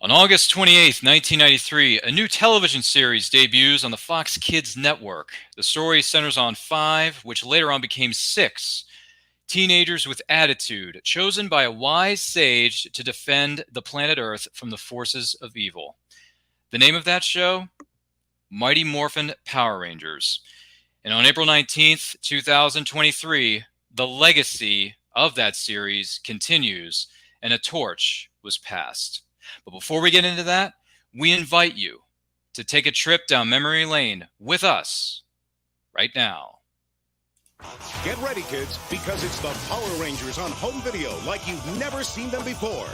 On August 28th, 1993, a new television series debuts on the Fox Kids network. The story centers on five, which later on became six, teenagers with attitude, chosen by a wise sage to defend the planet Earth from the forces of evil. The name of that show? Mighty Morphin Power Rangers. And on April 19th, 2023, the legacy of that series continues, and a torch was passed. But before we get into that, we invite you to take a trip down memory lane with us right now. Get ready, kids, because it's the Power Rangers on home video like you've never seen them before.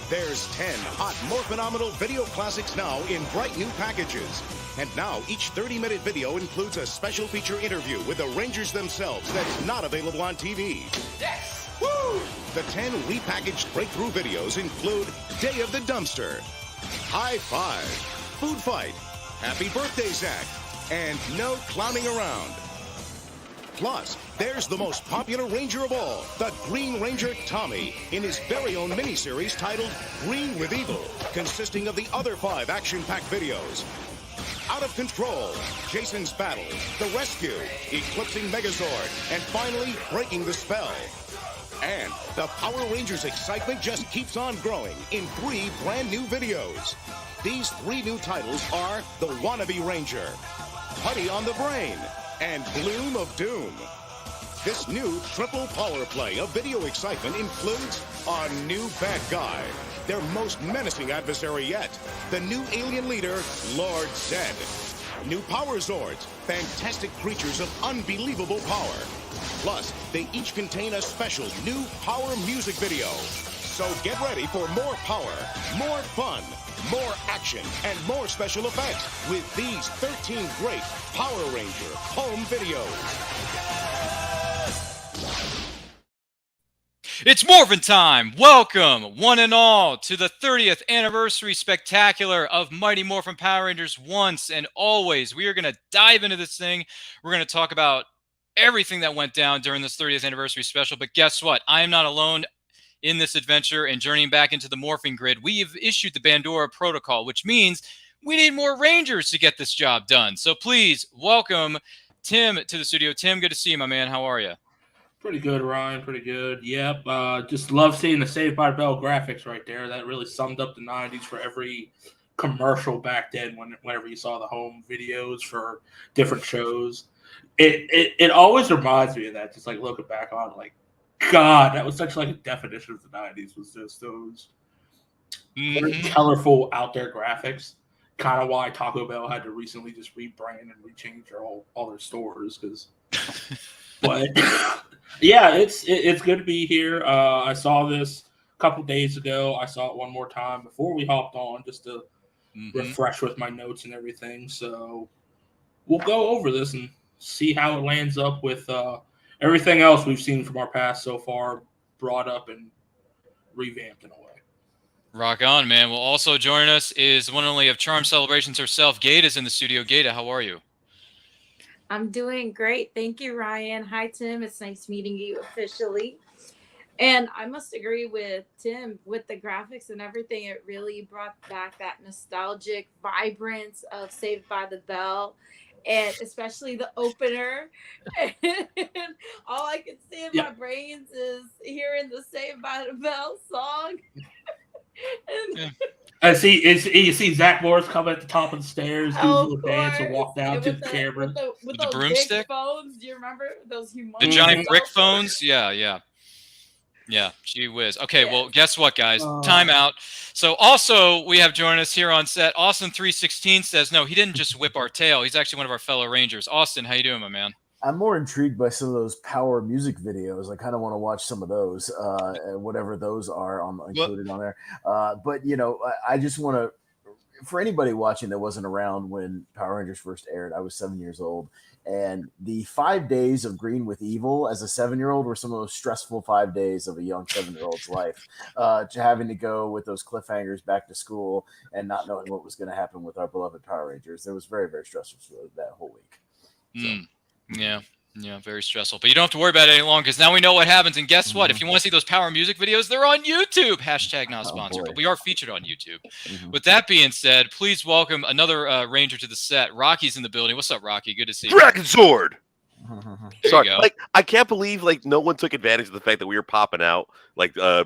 There's 10 hot, more phenomenal video classics now in bright new packages. And now each 30-minute video includes a special feature interview with the Rangers themselves that's not available on TV. Yes! Woo! The 10 repackaged breakthrough videos include Day of the Dumpster, High Five, Food Fight, Happy Birthday Zach, and No Clowning Around. Plus, there's the most popular Ranger of all, the Green Ranger Tommy, in his very own miniseries titled Green with Evil, consisting of the other 5 action-packed videos. Out of Control, Jason's Battle, The Rescue, Eclipsing Megazord, and finally, Breaking the Spell. And the Power Rangers excitement just keeps on growing in 3 brand new videos. These 3 new titles are The Wannabe Ranger, Putty on the Brain, and Bloom of Doom. This new triple power play of video excitement includes a new bad guy, their most menacing adversary yet, the new alien leader, Lord Zed. New Power Zords, fantastic creatures of unbelievable power. Plus, they each contain a special new power music video. So get ready for more power, more fun, more action, and more special effects with these 13 great Power Ranger home videos. It's Morphin Time! Welcome, one and all, to the 30th anniversary spectacular of Mighty Morphin Power Rangers once and always. We are going to dive into this thing. We're going to talk about everything that went down during this 30th anniversary special. But guess what? I am not alone in this adventure and journeying back into the morphing grid. We have issued the Bandora Protocol, which means we need more Rangers to get this job done. So please welcome Tim to the studio. Tim, good to see you, my man. How are you? Pretty good, Ryan. Pretty good. Yep. Just love seeing the Saved by the Bell graphics right there. That really summed up the 90s for every commercial back then whenever you saw the home videos for different shows. It always reminds me of that, just like looking back on like, God, that was such like a definition of the 90s, was just those very colorful out there graphics. Kind of why Taco Bell had to recently just rebrand and rechange all their stores, because but yeah, it's good to be here. I saw this a couple days ago. I saw it one more time before we hopped on, just to refresh with my notes and everything. So we'll go over this and see how it lands up with everything else we've seen from our past so far, brought up and revamped in a way. Rock on, man. Well, also joining us is one only of Charm Celebrations herself. Gata's in the studio. Gata, how are you? I'm doing great. Thank you, Ryan. Hi, Tim. It's nice meeting you officially. And I must agree with Tim with the graphics and everything. It really brought back that nostalgic vibrance of Saved by the Bell, and especially the opener. And all I can see in my brains is hearing the Saved by the Bell song. I see. You see Zach Morris come at the top of the stairs, do a little dance, and walk down to the camera with the broomstick. Big phones. Do you remember those humongous? The giant brick phones. Yeah. Gee whiz. Okay, well, guess what, guys? Time out. So also we have joining us here on set, Austin316 says, no, he didn't just whip our tail. He's actually one of our fellow Rangers. Austin, how you doing, my man? I'm more intrigued by some of those power music videos. I kind of want to watch some of those, whatever those are included on there. But, I just want to, for anybody watching that wasn't around when Power Rangers first aired, I was 7 years old. And the 5 days of Green with Evil as a 7-year-old were some of those stressful 5 days of a young 7-year-old's life. Having to go with those cliffhangers back to school and not knowing what was going to happen with our beloved Power Rangers. It was very, very stressful for that whole week. So. Yeah. Yeah, very stressful. But you don't have to worry about it any longer because now we know what happens. And guess what? If you want to see those power music videos, they're on YouTube. Hashtag not sponsored, but we are featured on YouTube. With that being said, please welcome another Ranger to the set. Rocky's in the building. What's up, Rocky? Good to see you. Dragon Sword. Sorry, like I can't believe like no one took advantage of the fact that we were popping out. Like I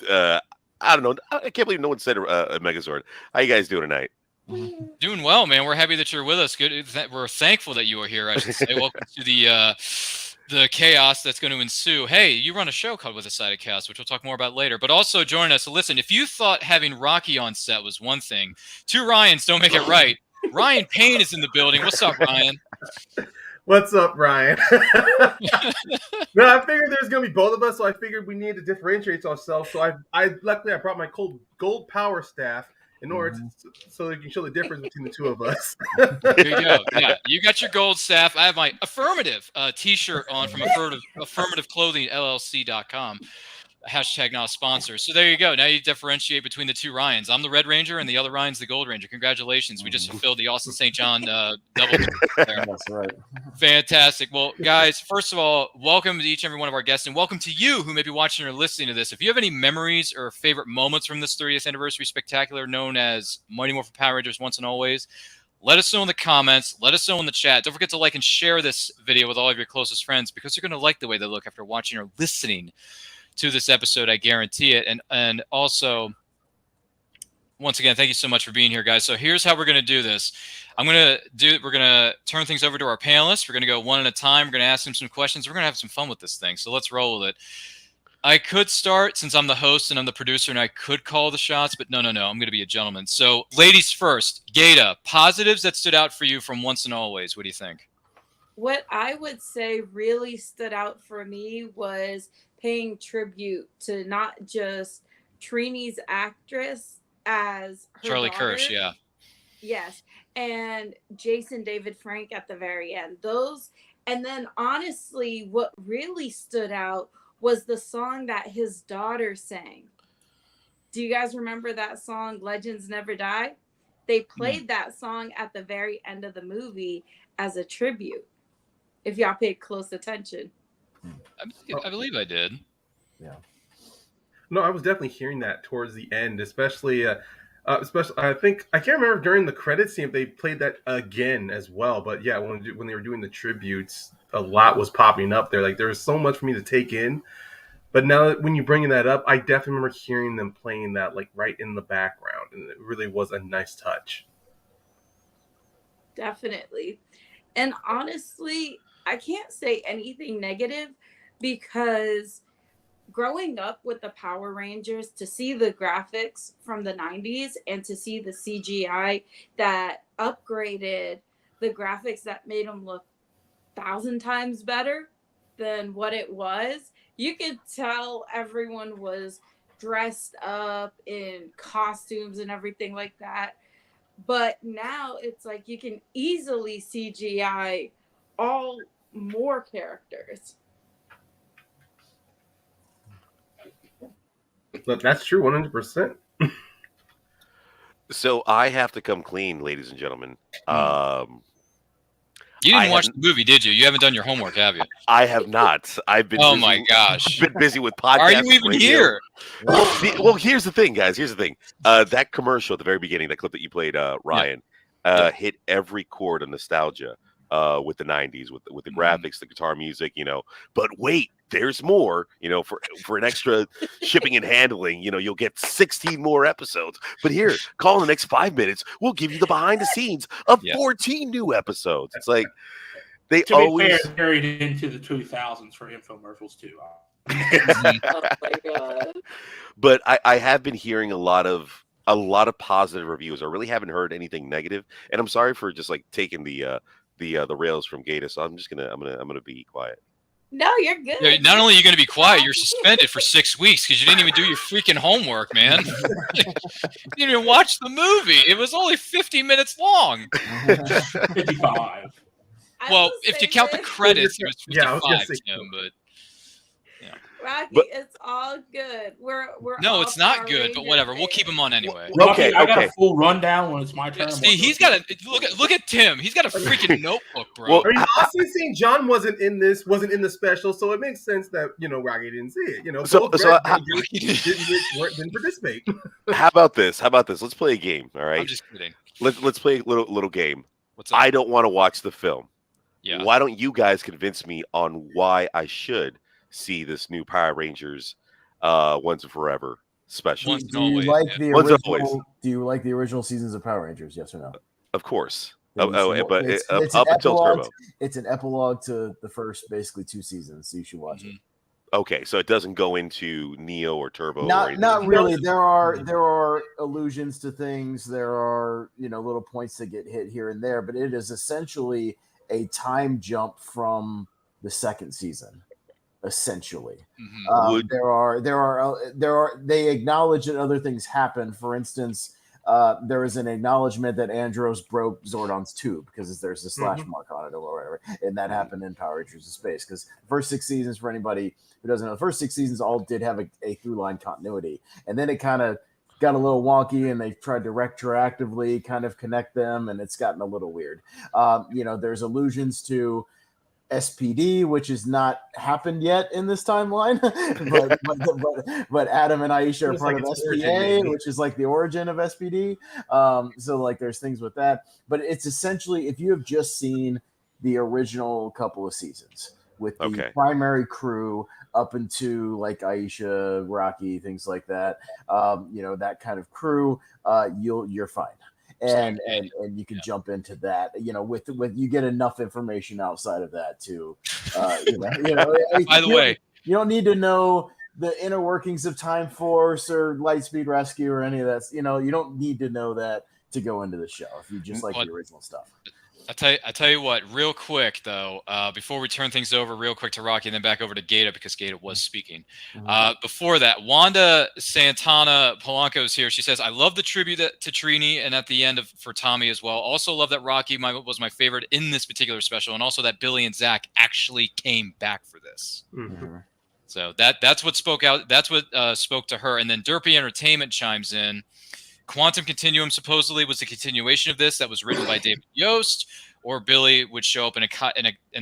don't know. I can't believe no one said a Megazord. How you guys doing tonight? Doing well, man. We're happy that you're with us. Good. We're thankful that you are here. I should say. Welcome to the chaos that's going to ensue. Hey, you run a show called With a Side of Chaos, which we'll talk more about later. But also join us. So listen, if you thought having Rocky on set was one thing, two Ryans don't make it right. Ryan Payne is in the building. What's up, Ryan? What's up, Ryan? No, I figured there's gonna be both of us, so I figured we needed to differentiate ourselves. So I luckily I brought my gold power staff in order so you can show the difference between the two of us. There you go. Yeah, you got your gold staff. I have my affirmative T-shirt on from affirmative clothing LLC.com. Hashtag not a sponsor. So there you go. Now you differentiate between the two Ryans. I'm the Red Ranger and the other Ryan's the Gold Ranger. Congratulations. We just fulfilled the Austin St. John double. There. That's right. Fantastic. Well, guys, first of all, welcome to each and every one of our guests, and welcome to you who may be watching or listening to this. If you have any memories or favorite moments from this 30th anniversary spectacular known as Mighty Morphin Power Rangers Once and Always, let us know in the comments. Let us know in the chat. Don't forget to like and share this video with all of your closest friends because you're going to like the way they look after watching or listening to this episode. I guarantee it. And also, once again, thank you so much for being here, guys. So here's how we're going to do this. We're going to turn things over to our panelists. We're going to go one at a time. We're going to ask them some questions. We're going to have some fun with this thing. So let's roll with it. I could start since I'm the host and I'm the producer and I could call the shots, but no. I'm going to be a gentleman. So ladies first, Gata, positives that stood out for you from Once and Always. What do you think? What I would say really stood out for me was paying tribute to not just Trini's actress as her Charlie daughter. Kirsch, yeah. Yes. And Jason David Frank at the very end. And then honestly, what really stood out was the song that his daughter sang. Do you guys remember that song, Legends Never Die? They played that song at the very end of the as a tribute, if y'all paid close attention. I believe I did. Yeah. No, I was definitely hearing that towards the end, especially I think I can't remember during the credits scene if they played that again as well. But yeah, when they were doing the tributes, a lot was popping up there. Like there was so much for me to take in. But now that when you're bringing that up, I definitely remember hearing them playing that like right in the background, and it really was a nice touch. Definitely. And honestly, I can't say anything negative because growing up with the Power Rangers, to see the graphics from the 90s and to see the CGI that upgraded the graphics that made them look 1,000 times better than what it was, you could tell everyone was dressed up in costumes and everything like that. But now it's like you can easily CGI all more characters. That's true, 100%. So I have to come clean, ladies and gentlemen. You didn't watch the movie, did you? You haven't done your homework, have you? I have not. I've been. Oh my gosh! Been busy with podcasts. Are you even here? Well, here's the thing, guys. Here's the thing. That commercial at the very beginning, that clip that you played, Ryan, hit every chord of nostalgia with the '90s, with the graphics, the guitar music, But wait, there's more. For an extra shipping and handling, you'll get 16 more episodes. But here, call in the next 5 minutes. We'll give you the behind the scenes of 14 new episodes. It's like they to always be fair, carried into the 2000s for infomercials too. Oh my God. But I have been hearing a lot of positive reviews. I really haven't heard anything negative, and I'm sorry for just like taking the rails from Gata. So I'm gonna be quiet. No, you're good. Yeah, not only are you going to be quiet, you're suspended for 6 weeks because you didn't even do your freaking homework, man. You didn't even watch the movie. It was only 50 minutes long. 55. Well, if you count the credits, it was 55, I was gonna say, Tim, but yeah. Rocky, But- it's all good. We're No, all it's not Power good, but Ranger whatever. We'll fans. keep him on anyway. Rocky, Okay, I got okay. a full rundown when it's my turn. See, he's got a look at Tim. He's got a freaking notebook, bro. Well, I mean, Austin St. John wasn't in the special, so it makes sense that Rocky didn't see it. So- both so Red how- Rangers didn't participate. How about this? Let's play a game. All I'm right. just kidding. Let's play a little game. What's up? I don't want to watch the film. Yeah. Why don't you guys convince me on why I should see this new Power Rangers Once and Forever special? Once and Do you always, like yeah. the Once and original? always. Do you like the original seasons of Power Rangers? Yes or no? Of course. Then you should- But it's up an until epilogue. Turbo. It's an epilogue to the first basically 2 seasons, so you should watch it. Okay, so it doesn't go into Neo or Turbo. or Not anything. not really. There are allusions to things. There are little points that get hit here and there, but it is essentially a time jump from the second season. Essentially, Mhm. they acknowledge that other things happen. For instance, there is an acknowledgement that Andros broke Zordon's tube because there's a slash mark on it or whatever, and that happened in Power Rangers of Space. Because the first 6 seasons, for anybody who doesn't know, the first 6 seasons all did have a through line continuity, and then it kind of got a little wonky, and they tried to retroactively kind of connect them, and it's gotten a little weird. There's allusions to SPD, which has not happened yet in this timeline, but Adam and Aisha are It's part like of its origin, SPA, maybe. which is like the origin of SPD. So like there's things with that, but it's essentially if you have just seen the original couple of seasons with the primary crew up into like Aisha, Rocky, things like that, that kind of crew, you're fine. And you can jump into that, with you get enough information outside of that too. By the way, you don't need to know the inner workings of Time Force or Lightspeed Rescue or any of that. You don't need to know that to go into the show if you just like the original stuff. I tell you what, real quick though, before we turn things over real quick to Rocky and then back over to Gata because Gata was speaking. Before that, Wanda Santana Polanco is here. She says, "I love the tribute to Trini and at the end for Tommy as well. Also love that Rocky was my favorite in this particular special, and also that Billy and Zach actually came back for this." Mm-hmm. So that's what spoke out. That's what spoke to her. And then Derpy Entertainment chimes in. Quantum Continuum supposedly was a continuation of this that was written by David Yost, or Billy would show up in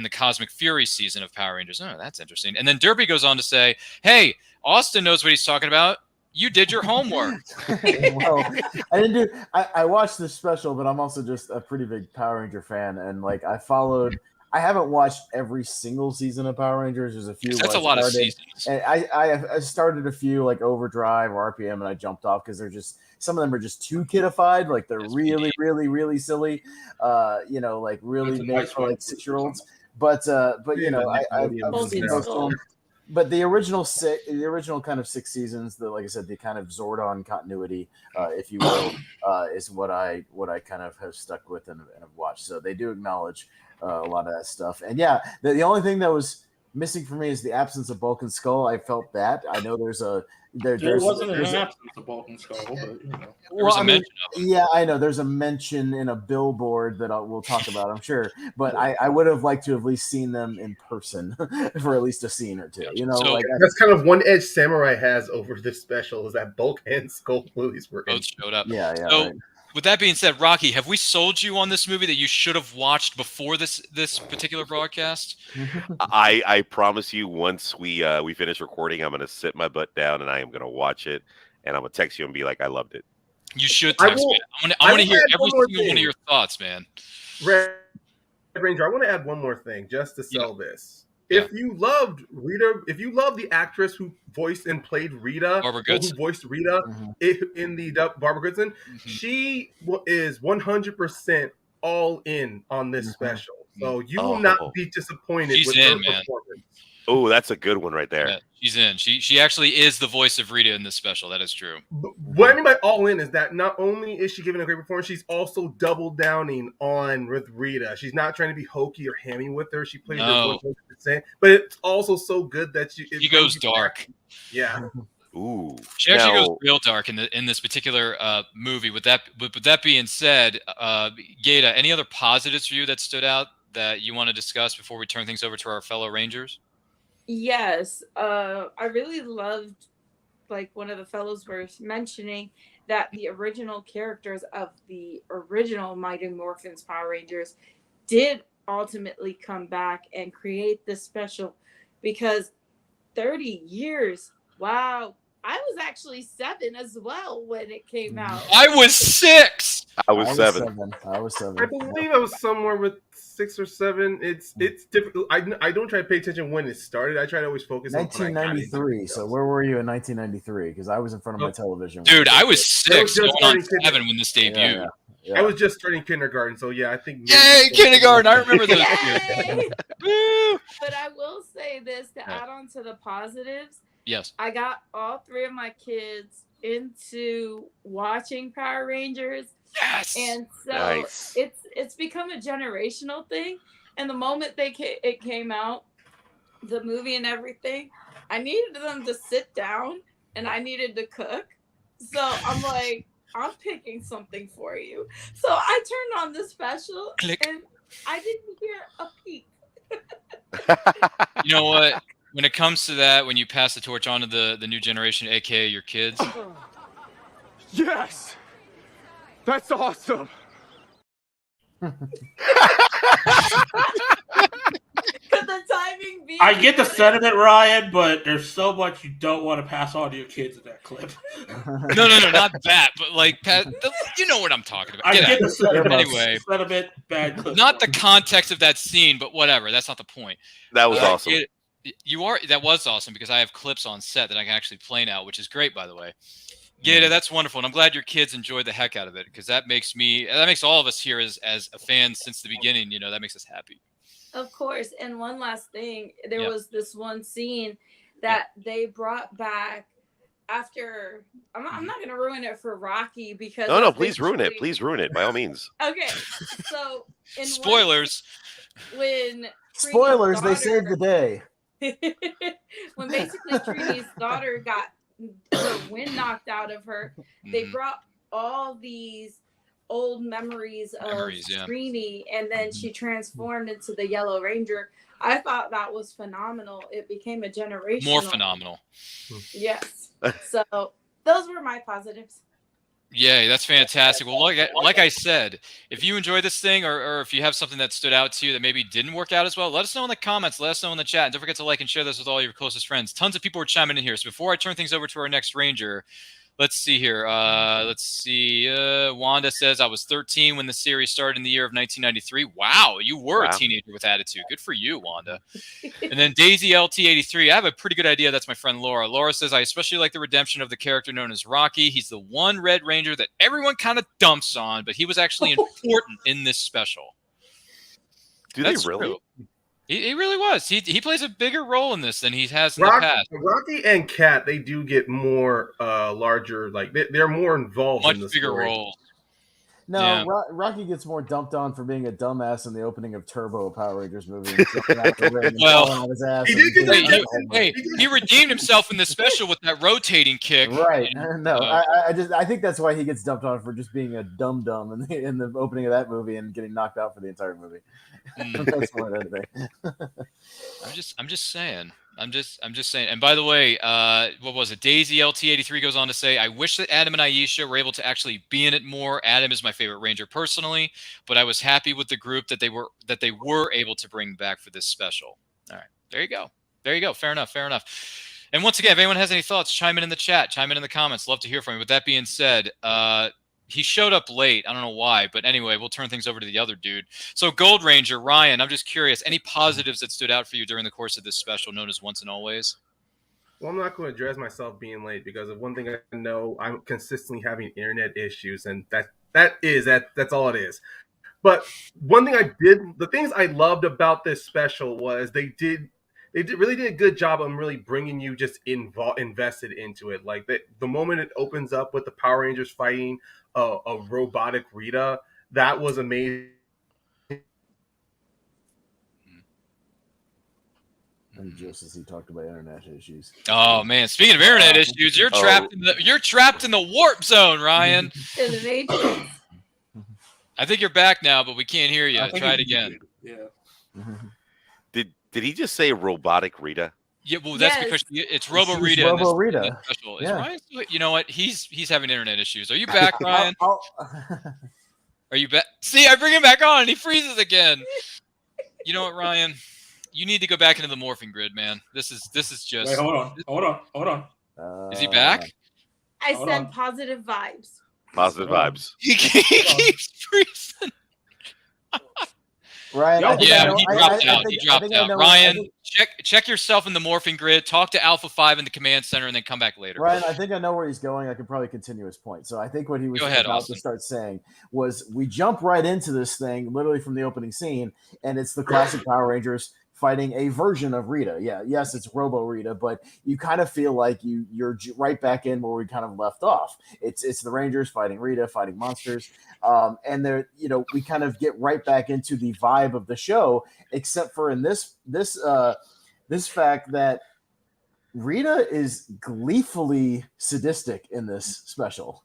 the Cosmic Fury season of Power Rangers. Oh, that's interesting. And then Derpy goes on to say, "Hey, Austin knows what he's talking about. You did your homework." Well, I didn't do. I watched this special, but I'm also just a pretty big Power Ranger fan, and like I haven't watched every single season of Power Rangers. There's a few. That's a lot of seasons. And I started a few like Overdrive or RPM, and I jumped off because they're just some of them are just too kidified. Like they're really, really, really silly. Like really made for like 6-year-olds. But but the original kind of 6 seasons, like I said, the kind of Zordon continuity, if you will, is what I kind of have stuck with and have watched. So they do acknowledge a lot of that stuff. And yeah, the only thing that was missing for me is the absence of Bulk and Skull. I felt that. I know there wasn't an absence of Bulk and Skull, but Well, I mean, yeah, I know there's a mention in a billboard that we'll talk about, I'm sure. But I would have liked to have at least seen them in person for at least a scene or two. That's kind of one edge Samurai has over this special is that Bulk and Skull movies were both showed up. Yeah. So, right. with that being said, Rocky, have we sold you on this movie that you should have watched before this particular broadcast? I promise you, once we finish recording, I'm going to sit my butt down and I am going to watch it, and I'm going to text you and be like, "I loved it." You should text me. I want to hear every single one of your thoughts, man. Red Ranger, I want to add one more thing just to sell this. If you loved Rita, if you love the actress who voiced and played Rita, Barbara or Goodson. who voiced Rita in the Barbara Goodson, she is 100% all in on this special. So you will not be disappointed with her performance. Oh, that's a good one right there. Yeah, she's in. She actually is the voice of Rita in this special. That is true. What I mean by all in is that not only is she giving a great performance, she's also double downing on with Rita. She's not trying to be hokey or hammy with her. She plays her 100%, but it's also so good that she goes dark. Yeah. Ooh. She actually goes real dark in this particular movie. With that being said, Gata, any other positives for you that stood out that you want to discuss before we turn things over to our fellow Rangers? Yes, I really loved, like one of the fellows were mentioning, that the original characters of the original Mighty Morphin's Power Rangers did ultimately come back and create this special, because 30 years, wow. I was actually 7 as well when it came out. I was 6. I was 7. I was I 7. believe I was somewhere with 6 or 7. It's difficult. I don't try to pay attention when it started. I try to always focus on when I got into 1993. it. So where were you in 1993? Because I was in front of my television. Dude, I was It was 6 just going on starting 7 when this debuted. Yeah. I was just starting kindergarten, so yeah, I think. Yay, kindergarten! I remember those Yay! years. Woo! But I will say this to add on to the positives. Yes. I got all 3 of my kids into watching Power Rangers. Yes. And so Nice. it's become a generational thing. And the moment it came out, the movie and everything, I needed them to sit down and I needed to cook. So I'm like, I'm picking something for you. So I turned on the special Click. and I didn't hear a peep. You know what? When it comes to that, when you pass the torch on to the new generation, aka your kids, Yes! That's awesome! Could the timing be? I get the sentiment, Ryan, but there's so much you don't want to pass on to your kids in that clip. no, not that, but like, you know what I'm talking about. I get the sentiment. Anyway, Bad clip. not the context of that scene, but whatever. That's not the point. That was awesome. That was awesome because I have clips on set that I can actually play now, which is great, by the way. Yeah, that's wonderful, and I'm glad your kids enjoyed the heck out of it because that makes all of us here as a fan since the beginning. You know, that makes us happy. Of course. And one last thing, there was this one scene that they brought back after. I'm not going to ruin it for Rocky because no, please ruin it. Please ruin it by all means. Okay, so in spoilers. Spoilers, they saved the day. When basically Trini's daughter got her wind knocked out of her, they brought all these old memories of Trini, and then she transformed into the Yellow Ranger. I thought that was phenomenal. It became a generation. More phenomenal. Yes. So those were my positives. Yay, that's fantastic. Well, like I said, if you enjoyed this thing or if you have something that stood out to you that maybe didn't work out as well, let us know in the comments. Let us know in the chat. And don't forget to like and share this with all your closest friends. Tons of people are chiming in here. So before I turn things over to our next Ranger, let's see here. Wanda says, I was 13 when the series started in the year of 1993. Wow, you were a teenager with attitude. Good for you, Wanda. And then Daisy LT83, I have a pretty good idea. That's my friend Laura. Laura says, I especially like the redemption of the character known as Rocky. He's the one Red Ranger that everyone kind of dumps on, but he was actually important in this special. That's really? True. He really was. He plays a bigger role in this than he has in the past. Rocky and Kat, they do get more larger, like they're more involved in the much bigger story. roles. No, Yeah. Rocky gets more dumped on for being a dumbass in the opening of Turbo Power Rangers movie. He redeemed himself in the special with that rotating kick. Right. No, I think that's why he gets dumped on for just being a dum in the opening of that movie and getting knocked out for the entire movie. That's more than anything. I'm just saying. I'm just saying. And by the way, what was it? Daisy LT83 goes on to say, I wish that Adam and Aisha were able to actually be in it more. Adam is my favorite Ranger personally, but I was happy with the group that they were able to bring back for this special. All right. There you go. Fair enough. And once again, if anyone has any thoughts, chime in the chat, chime in the comments. Love to hear from you. With that being said, he showed up late. I don't know why, but anyway, we'll turn things over to the other dude. So Gold Ranger, Ryan, I'm just curious, any positives that stood out for you during the course of this special known as Once and Always? Well, I'm not going to address myself being late because of one thing I know, I'm consistently having internet issues, and that's all it is. But one thing the things I loved about this special was they really did a good job on really bringing you just invested into it. Like the moment it opens up with the Power Rangers fighting a robotic Rita, that was amazing. And just as he talked about internet issues. Oh man! Speaking of internet issues, you're trapped in the warp zone, Ryan. I think you're back now, but we can't hear you. Try it again. Yeah. Did he just say robotic Rita? Yeah, well, that's because it's Robo Rita in Robo this Rita. special. Is Yeah. Ryan? You know what? He's having internet issues. Are you back, Ryan? Are you back? See, I bring him back on, and he freezes again. You know what, Ryan? You need to go back into the morphing grid, man. This is just. Wait, hold on. Is he back? I Hold send on. positive vibes. Positive vibes. He keeps freezing. Ryan, I think I Yeah, know- he I- dropped I out. think- He I dropped think I out. know- Ryan, I think- check yourself in the morphing grid. Talk to Alpha 5 in the command center, and then come back later. Ryan, I think I know where he's going. I could probably continue his point. So I think what he was Go ahead, about Austin. to start saying was we jump right into this thing, literally from the opening scene, and it's the classic Power Rangers fighting a version of Rita. Yeah, yes, it's Robo Rita, but you kind of feel like you're right back in where we kind of left off. It's the Rangers fighting Rita, fighting monsters, and they're we kind of get right back into the vibe of the show, except for in this fact that Rita is gleefully sadistic in this special,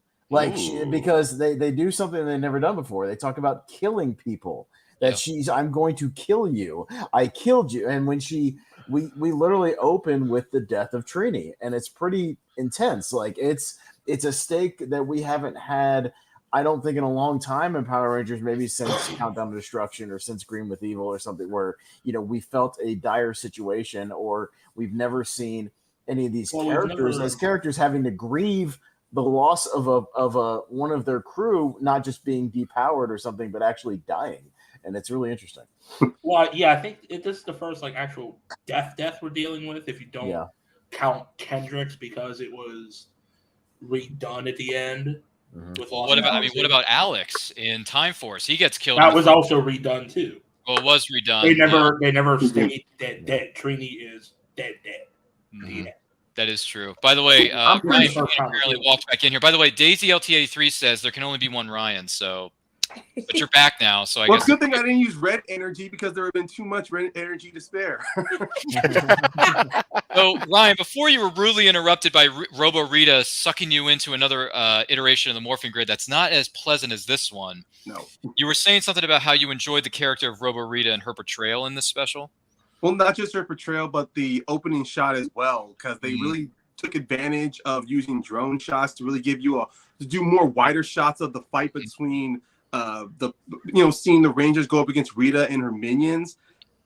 because they do something they've never done before. They talk about killing people. I'm going to kill you. I killed you. And when we literally open with the death of Trini, and it's pretty intense. Like it's a stake that we haven't had, I don't think, in a long time in Power Rangers, maybe since Countdown to Destruction or since Green with Evil or something, where we felt a dire situation, or we've never seen any of these characters having to grieve the loss of a one of their crew, not just being depowered or something, but actually dying. And it's really interesting. Well, yeah, I think this is the first actual death we're dealing with, if you don't count Kendrick's, because it was redone at the end. Mm-hmm. What about Alex in Time Force? He gets killed. That was also redone too. Well, it was redone. They never stayed dead. Trini is dead. Mm-hmm. Yeah. That is true. By the way, Ryan apparently walked back in here. By the way, Daisy LT83 says there can only be one Ryan, but you're back now, so I guess. Well, it's a good thing I didn't use red energy, because there would have been too much red energy to spare. So, Ryan, before you were rudely interrupted by Robo Rita sucking you into another iteration of the morphing grid that's not as pleasant as this one. No. You were saying something about how you enjoyed the character of Robo Rita and her portrayal in this special? Well, not just her portrayal, but the opening shot as well, because they really took advantage of using drone shots to really give you to do more wider shots of the fight between seeing the Rangers go up against Rita and her minions.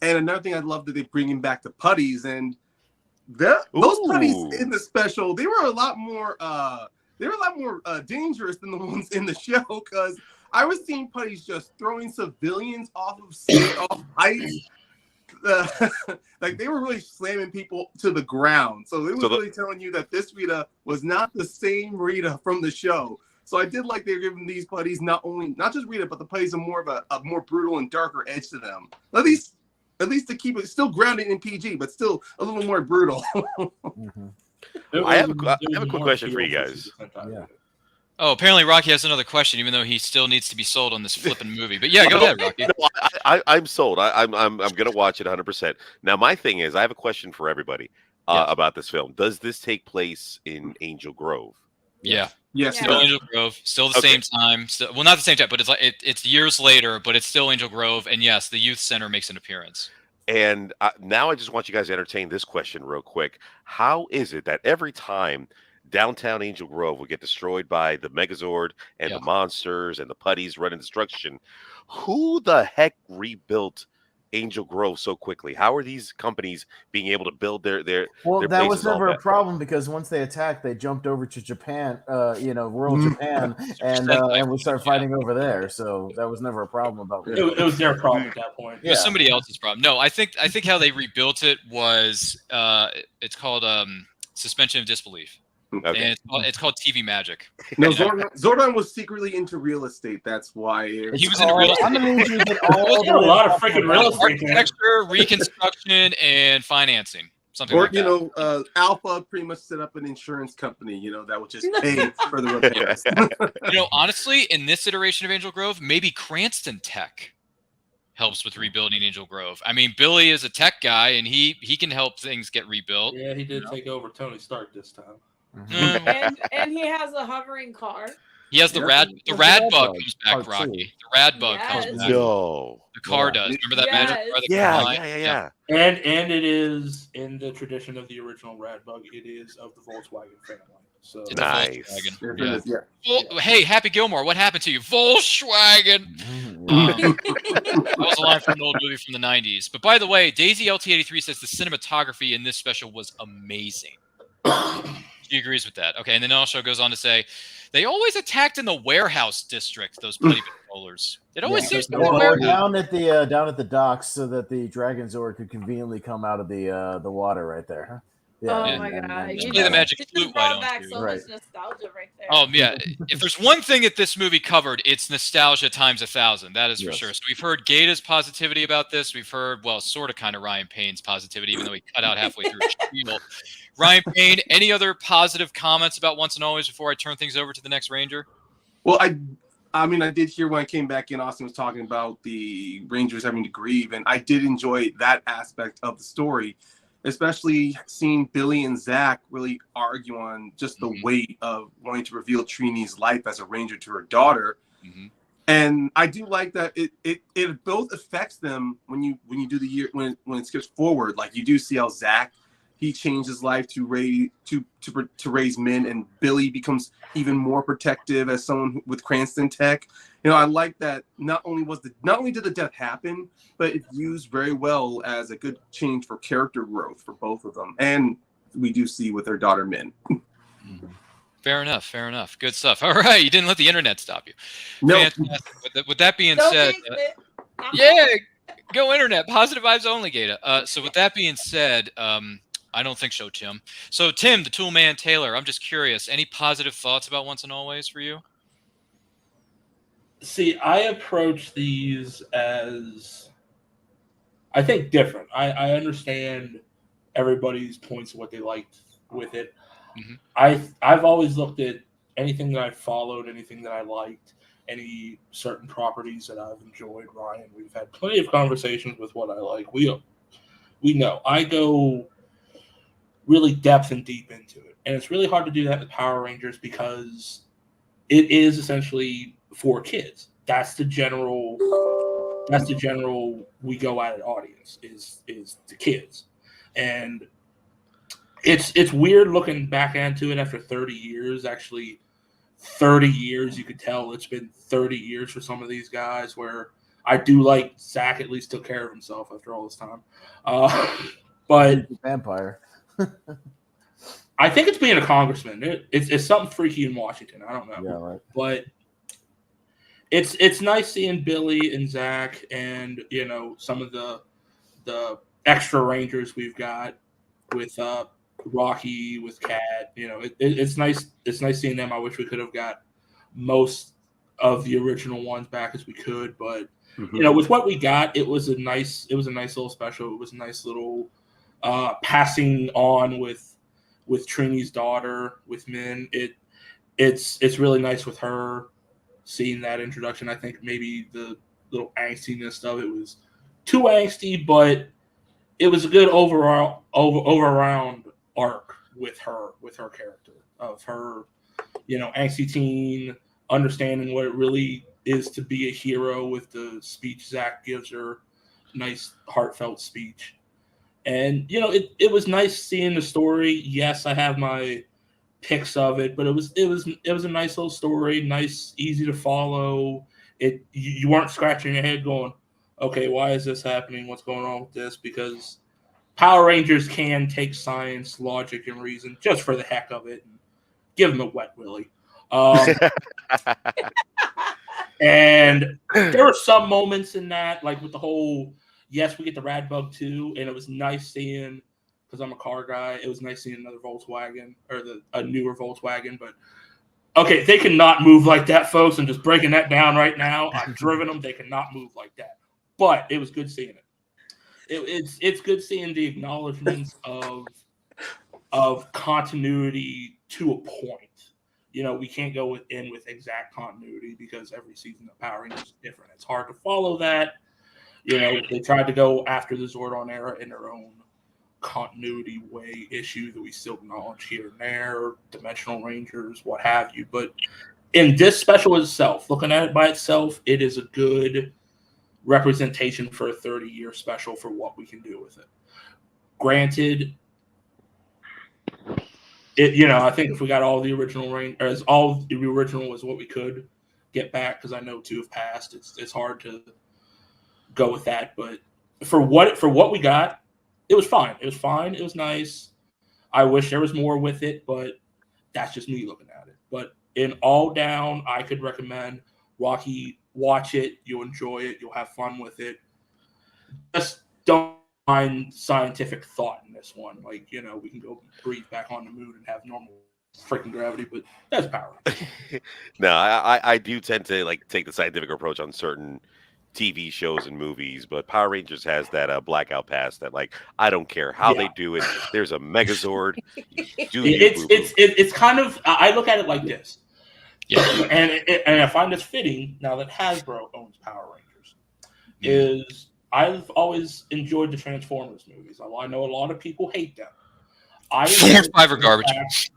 And another thing I love that they bringing back the putties, and those putties in the special, they were a lot more dangerous than the ones in the show, because I was seeing putties just throwing civilians off heights. Like they were really slamming people to the ground. So it was really telling you that this Rita was not the same Rita from the show. So I did like they were giving these putties not just Rita, but the putties are more of a more brutal and darker edge to them. At least to keep it still grounded in PG, but still a little more brutal. I have a quick question for you guys. Yeah. Oh, apparently Rocky has another question, even though he still needs to be sold on this flipping movie. But yeah, go ahead, Rocky. No, I'm sold. I'm gonna watch it 100%. Now, my thing is, I have a question for everybody about this film. Does this take place in Angel Grove? Yeah. Yes. Still Angel Grove. Still the same time. Well, not the same time, but it's years later. But it's still Angel Grove, and yes, the youth center makes an appearance. And now I just want you guys to entertain this question real quick. How is it that every time downtown Angel Grove will get destroyed by the Megazord and the monsters and the putties running destruction, who the heck rebuilt Angel Grove so quickly? How are these companies being able to build their that was never a problem, because once they attacked, they jumped over to Japan, rural Japan, and we started fighting over there. So that was never a problem about it. It was their problem at that point. It was somebody else's problem. No, I think how they rebuilt it was it's called suspension of disbelief. Okay. And it's called TV magic. No, Zordon was secretly into real estate. That's why he was into real estate. I'm gonna need you to get a lot of freaking real estate, architecture, reconstruction, and financing. Something like that. Alpha pretty much set up an insurance company. That would just pay for the repairs. Honestly, in this iteration of Angel Grove, maybe Cranston Tech helps with rebuilding Angel Grove. I mean, Billy is a tech guy, and he can help things get rebuilt. Yeah, he did take over Tony Stark this time. And he has a hovering car. He has the Yeah. rad What's bug Bug? comes back, Part two. Rocky. The rad bug comes Yes. back. No. The car Yeah. does. Remember that magic car that could Yeah, fly? yeah. And it is in the tradition of the original Rad Bug. It is of the Volkswagen family. So It's Nice. Volkswagen. Yes, Yeah. it is, yeah. Hey, Happy Gilmore, what happened to you? Volkswagen. That was a line from an old movie from the 90s. But by the way, Daisy LT83 says the cinematography in this special was amazing. She agrees with that. Okay, and then also goes on to say, they always attacked in the warehouse district, those bloody patrollers. It always seems to be a Or warehouse. down at the docks so that the Dragon Zord could conveniently come out of the water right there. Huh? Yeah. Oh Yeah. my god! Just You play the just, magic you flute, just why brought don't back you? so Right. much nostalgia right there. Oh yeah, if there's one thing that this movie covered, it's nostalgia times 1,000. That is for Yes. sure. So we've heard Gaeta's positivity about this. We've heard, well, sort of, kind of Ryan Payne's positivity, even though he cut out halfway through his spiel. Ryan Payne, any other positive comments about Once and Always before I turn things over to the next Ranger? Well, I mean, I did hear when I came back in, Austin was talking about the Rangers having to grieve, and I did enjoy that aspect of the story, especially seeing Billy and Zach really argue on just the weight of wanting to reveal Trini's life as a Ranger to her daughter. Mm-hmm. And I do like that it both affects them when you do the year when it skips forward. Like you do see how Zach, he changed his life to raise men, and Billy becomes even more protective as someone with Cranston Tech. You know, I like that. Not only did the death happen, but it's used very well as a good change for character growth for both of them, and we do see with their daughter Min. Fair enough. Good stuff. All right, you didn't let the internet stop you. No. Fantastic. With that being Don't said, jinx it. yeah, go internet. Positive vibes only, Gaeta. So with that being said, I don't think so, Tim. So Tim, the Tool Man Taylor, I'm just curious. Any positive thoughts about Once and Always for you? See, I approach these as, I think, different. I understand everybody's points of what they liked with it. Mm-hmm. I've always looked at anything that I've followed, anything that I liked, any certain properties that I've enjoyed. Ryan, we've had plenty of conversations with what I like. We know I go really depth and deep into it, and it's really hard to do that with Power Rangers because it is essentially for kids. That's the general we go at it audience is the kids, and it's weird looking back into it after 30 years. Actually, 30 years, you could tell it's been 30 years for some of these guys. Where I do like Zach at least took care of himself after all this time, but vampire. I think it's being a congressman. It's something freaky in Washington. I don't know. Yeah, right. But it's nice seeing Billy and Zach and, you know, some of the extra Rangers we've got with Rocky, with Cat. You know, it's nice. It's nice seeing them. I wish we could have got most of the original ones back as we could, but you know, with what we got, it was a nice little special. It was a nice little passing on with Trini's daughter, with Min. It's really nice with her seeing that introduction. I think maybe the little angstiness of it was too angsty, but it was a good overall around arc with her character, of her, you know, angsty teen understanding what it really is to be a hero with the speech Zach gives her, nice heartfelt speech. And, you know, it was nice seeing the story. Yes, I have my picks of it, but it was a nice little story, nice, easy to follow. You weren't scratching your head going, okay, why is this happening? What's going on with this? Because Power Rangers can take science, logic, and reason just for the heck of it and give them a wet willy. And there were some moments in that, like with the whole, yes, we get the Rad Bug too, and it was nice seeing, because I'm a car guy, it was nice seeing another Volkswagen, or a newer Volkswagen. But okay, they cannot move like that, folks. I'm just breaking that down right now. I've driven them; they cannot move like that. But it was good seeing it. It's good seeing the acknowledgments of continuity to a point. You know, we can't go with exact continuity because every season of Power Rangers is different. It's hard to follow that. You know, they tried to go after the Zordon era in their own continuity way issue that we still acknowledge here and there, Dimensional Rangers, what have you. But in this special itself, looking at it by itself, it is a good representation for a 30-year special for what we can do with it. Granted, I think if we got all the original all the original was what we could get back, because I know 2 have passed. It's hard to go with that, but for what we got, it was fine. It was fine. It was nice. I wish there was more with it, but that's just me looking at it. But in all down, I could recommend Rocky. Watch it. You'll enjoy it. You'll have fun with it. Just don't find scientific thought in this one. Like, we can go breathe back on the moon and have normal freaking gravity, but that's Power Rangers. No, I do tend to take the scientific approach on certain TV shows and movies, but Power Rangers has that blackout pass that I don't care how they do it. There's a Megazord. It's kind of, I look at it like this. Yeah. And I find this fitting now that Hasbro owns Power Rangers. Is I've always enjoyed the Transformers movies. I know a lot of people hate them. 4 and 5 are garbage.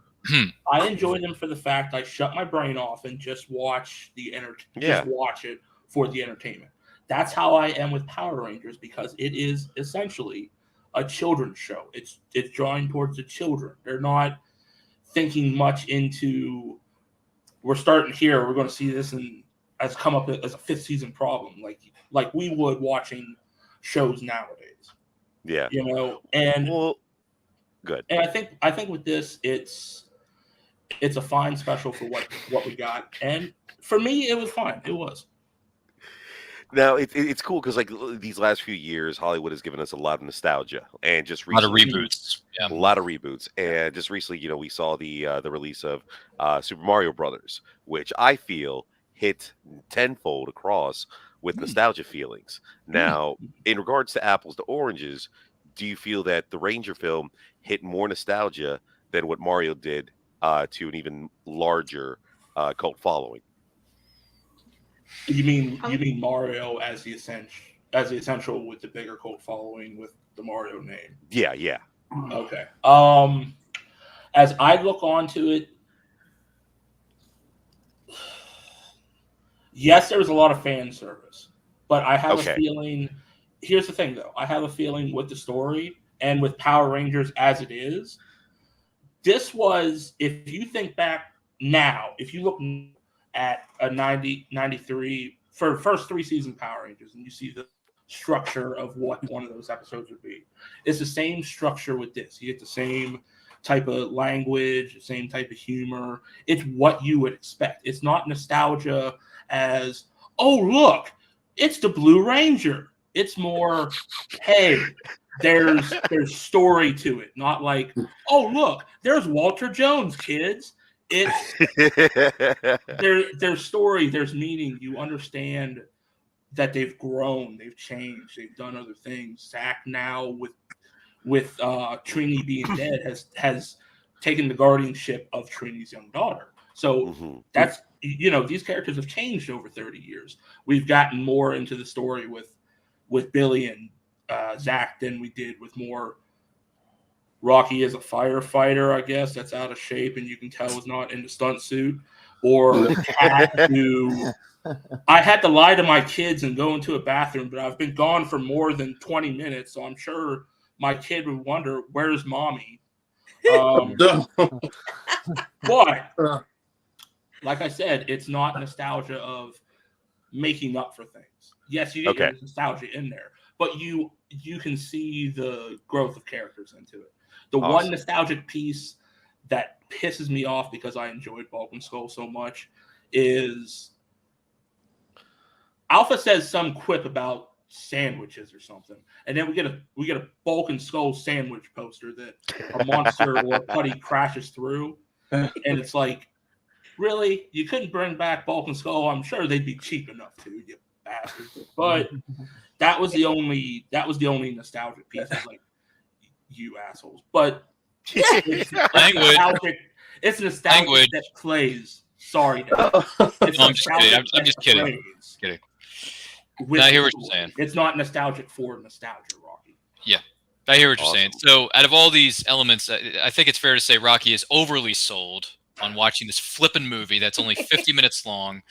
I enjoy them for the fact I shut my brain off and just watch just watch it for the entertainment. That's how I am with Power Rangers, because it is essentially a children's show. It's drawing towards the children. They're not thinking much into, we're starting here, we're going to see this and as come up as a 5th season problem, like we would watching shows nowadays. Yeah. And good. And I think with this, it's a fine special for what we got. And for me, it was fine. It was. Now it's cool because these last few years, Hollywood has given us a lot of nostalgia and just recently, a lot of reboots. Yeah. A lot of reboots, and just recently, we saw the release of Super Mario Brothers, which I feel hit tenfold across with nostalgia feelings. Now, in regards to apples to oranges, do you feel that the Ranger film hit more nostalgia than what Mario did to an even larger cult following? You mean Mario as the essential with the bigger cult following with the Mario name? Yeah. Okay. As I look onto it, yes, there was a lot of fan service, but I have a feeling. Here's the thing, though. I have a feeling with the story and with Power Rangers as it is, this was, if you think back now, if you look at a 93 for the first 3 seasons of Power Rangers, and you see the structure of what one of those episodes would be, it's the same structure with this. You get the same type of language, the same type of humor. It's what you would expect. It's not nostalgia as, oh, look, it's the Blue Ranger. It's more, hey, there's story to it. Not like, oh, look, there's Walter Jones, kids. It's there's story, there's meaning. You understand that they've grown, they've changed, they've done other things. Zach now with Trini being dead has taken the guardianship of Trini's young daughter. So that's these characters have changed over 30 years. We've gotten more into the story with Billy and Zach than we did with more. Rocky is a firefighter, I guess, that's out of shape and you can tell is not in the stunt suit. Or I had to lie to my kids and go into a bathroom, but I've been gone for more than 20 minutes, so I'm sure my kid would wonder, where's mommy? But like I said, it's not nostalgia of making up for things. Yes, you get nostalgia in there, but you can see the growth of characters into it. The one nostalgic piece that pisses me off because I enjoyed Bulk and Skull so much is Alpha says some quip about sandwiches or something, and then we get a Bulk and Skull sandwich poster that a monster or a putty crashes through, and it's like, really, you couldn't bring back Bulk and Skull? I'm sure they'd be cheap enough to, you bastards. But that was the only nostalgic piece. Like, you assholes. But it's nostalgic. It's nostalgic that plays. Sorry, I'm just kidding. I'm just kidding. I hear what you're saying. It's not nostalgic for nostalgia, Rocky. Yeah, I hear what you're saying. So, out of all these elements, I think it's fair to say Rocky is overly sold on watching this flippin' movie that's only 50 minutes long.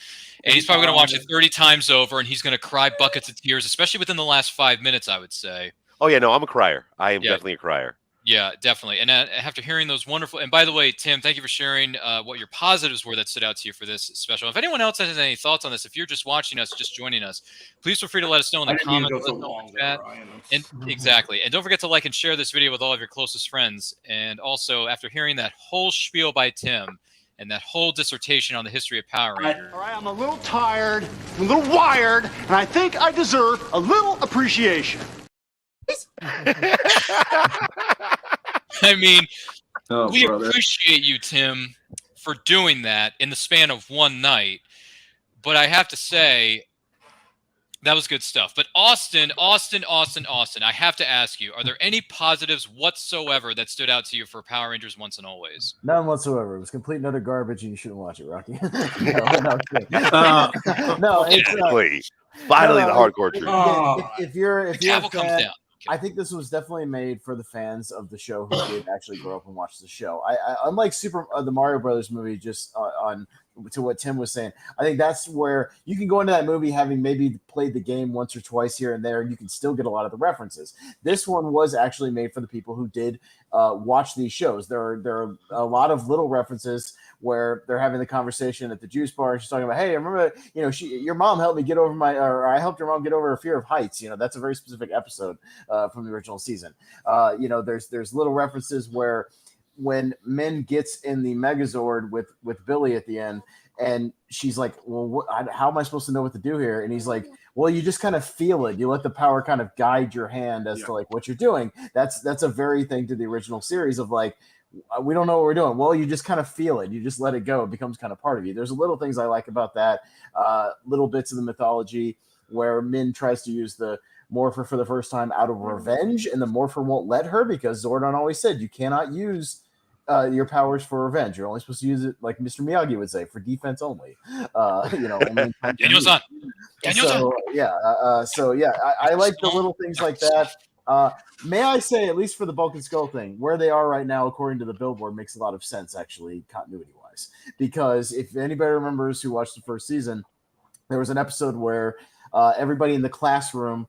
And he's probably going to watch it 30 times over, and he's going to cry buckets of tears, especially within the last 5 minutes, I would say. Oh, yeah, no, I'm a crier. I am definitely a crier. Yeah, definitely. And after hearing those wonderful, and by the way, Tim, thank you for sharing what your positives were that stood out to you for this special. If anyone else has any thoughts on this, if you're just watching us, just joining us, please feel free to let us know in the comments. And exactly. And don't forget to like and share this video with all of your closest friends. And also, after hearing that whole spiel by Tim and that whole dissertation on the history of Power Rangers. All right, I'm a little tired, I'm a little wired, and I think I deserve a little appreciation. I mean, we appreciate you, Tim, for doing that in the span of one night. But I have to say, that was good stuff. But Austin, I have to ask you, are there any positives whatsoever that stood out to you for Power Rangers Once and Always? None whatsoever. It was complete and utter garbage, and you shouldn't watch it, Rocky. No, it's finally the hardcore truth. If you're a gavel comes fan, down. I think this was definitely made for the fans of the show who did actually grow up and watch the show. I unlike the Mario Brothers movie, just on to what Tim was saying, I think that's where you can go into that movie having maybe played the game once or twice here and there, and you can still get a lot of the references. This one was actually made for the people who did watch these shows. There are a lot of little references where they're having the conversation at the juice bar, and she's talking about, hey, I remember, your mom helped me get over or I helped your mom get over her fear of heights. That's a very specific episode from the original season. There's little references where when Min gets in the Megazord with Billy at the end, and she's like, well, how am I supposed to know what to do here? And he's like, well, you just kind of feel it. You let the power kind of guide your hand as to like what you're doing. That's a very thing to the original series of like, we don't know what we're doing. Well, you just kind of feel it. You just let it go. It becomes kind of part of you. There's little things I like about that. Little bits of the mythology where Min tries to use the Morpher for the first time out of revenge, and the Morpher won't let her because Zordon always said you cannot use your powers for revenge. You're only supposed to use it, like Mr. Miyagi would say, for defense only. Daniel's-san. I like the little things like that. May I say, at least for the Bulk and Skull thing, where they are right now, according to the Billboard, makes a lot of sense, actually, continuity-wise. Because if anybody remembers who watched the first season, there was an episode where everybody in the classroom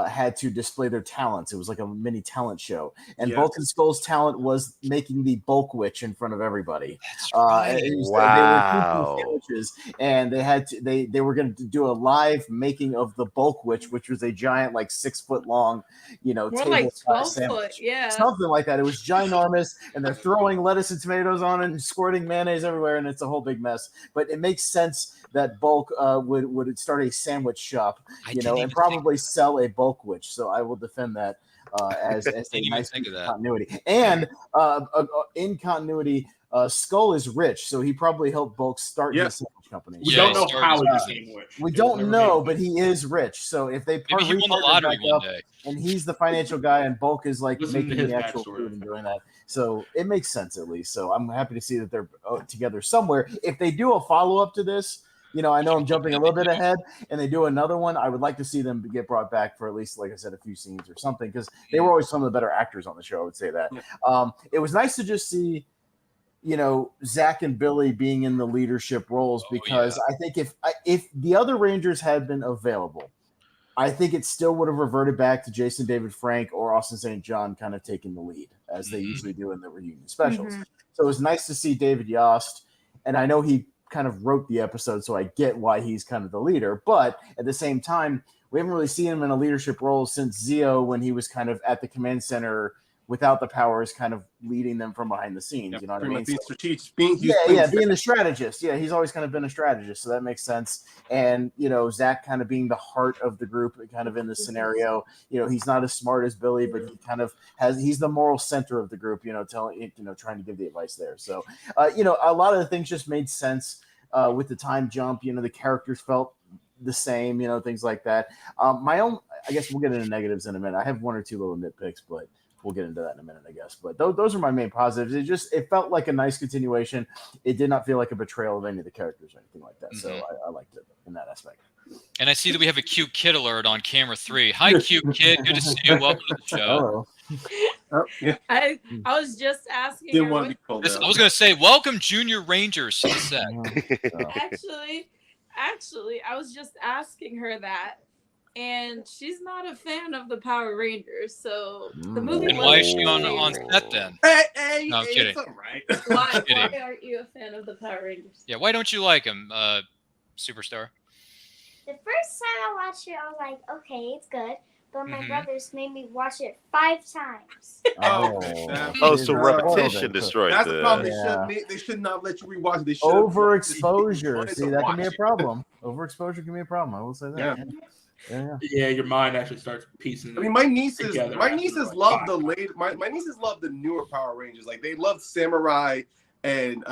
had to display their talents. It was like a mini talent show. And Bulk and Skull's talent was making the Bulk Witch in front of everybody. Wow. They were sandwiches, and they were going to do a live making of the Bulk Witch, which was a giant, like 6 foot long, more like 12 foot, something like that. It was ginormous, and they're throwing lettuce and tomatoes on it and squirting mayonnaise everywhere, and it's a whole big mess. But it makes sense that Bulk would start a sandwich shop, and probably sell a Bulk Witch. So I will defend that as a nice continuity. And in continuity, Skull is rich, so he probably helped Bulk start his sandwich company. We don't know how he became rich. We don't know, but he is rich. So if they maybe he won the lottery one day, and he's the financial guy, and Bulk is like making the actual food and doing that. So it makes sense at least. So I'm happy to see that they're together somewhere. If they do a follow up to this, I know I'm jumping a little bit ahead, and they do another one, I would like to see them get brought back for at least, like I said, a few scenes or something, because they were always some of the better actors on the show. I would say that. It was nice to just see, Zach and Billy being in the leadership roles, because I think if the other Rangers had been available, I think it still would have reverted back to Jason David Frank or Austin St. John kind of taking the lead, as they usually do in the reunion specials. So it was nice to see David Yost, and I know he kind of wrote the episode, so I get why he's kind of the leader, but at the same time, we haven't really seen him in a leadership role since Zeo, when he was kind of at the command center without the powers, kind of leading them from behind the scenes. You know what I mean? Being the strategist. Yeah, he's always kind of been a strategist, so that makes sense. And Zach kind of being the heart of the group, kind of in this scenario. He's not as smart as Billy, but he kind of he's the moral center of the group. Trying to give the advice there. So a lot of the things just made sense with the time jump. The characters felt the same. Things like that. My own, I guess we'll get into negatives in a minute. I have one or two little nitpicks, but we'll get into that in a minute, I guess. But those are my main positives. It felt like a nice continuation. It did not feel like a betrayal of any of the characters or anything like that. So I liked it in that aspect. And I see that we have a cute kid alert on camera 3. Hi, cute kid. Good to see you. Welcome to the show. Hello. Oh, yeah. I was just asking Didn't her. want to be called I out. was going to say, welcome Junior Rangers to the set. Actually, I was just asking her that, and she's not a fan of the Power Rangers. So the movie. And why is she on set then? Hey, No, I'm kidding. it's all right. Why aren't you a fan of the Power Rangers? Yeah, why don't you like him, Superstar? The first time I watched it, I was like, okay, it's good. But my brothers made me watch it 5 times. So repetition destroys That's the problem. Yeah. They should not let you rewatch it. They should Overexposure. See, that can be a problem. Overexposure can be a problem. I will say that. Yeah, your mind actually starts piecing. I mean, my nieces together love after, the late. My nieces love the newer Power Rangers. Like they love Samurai and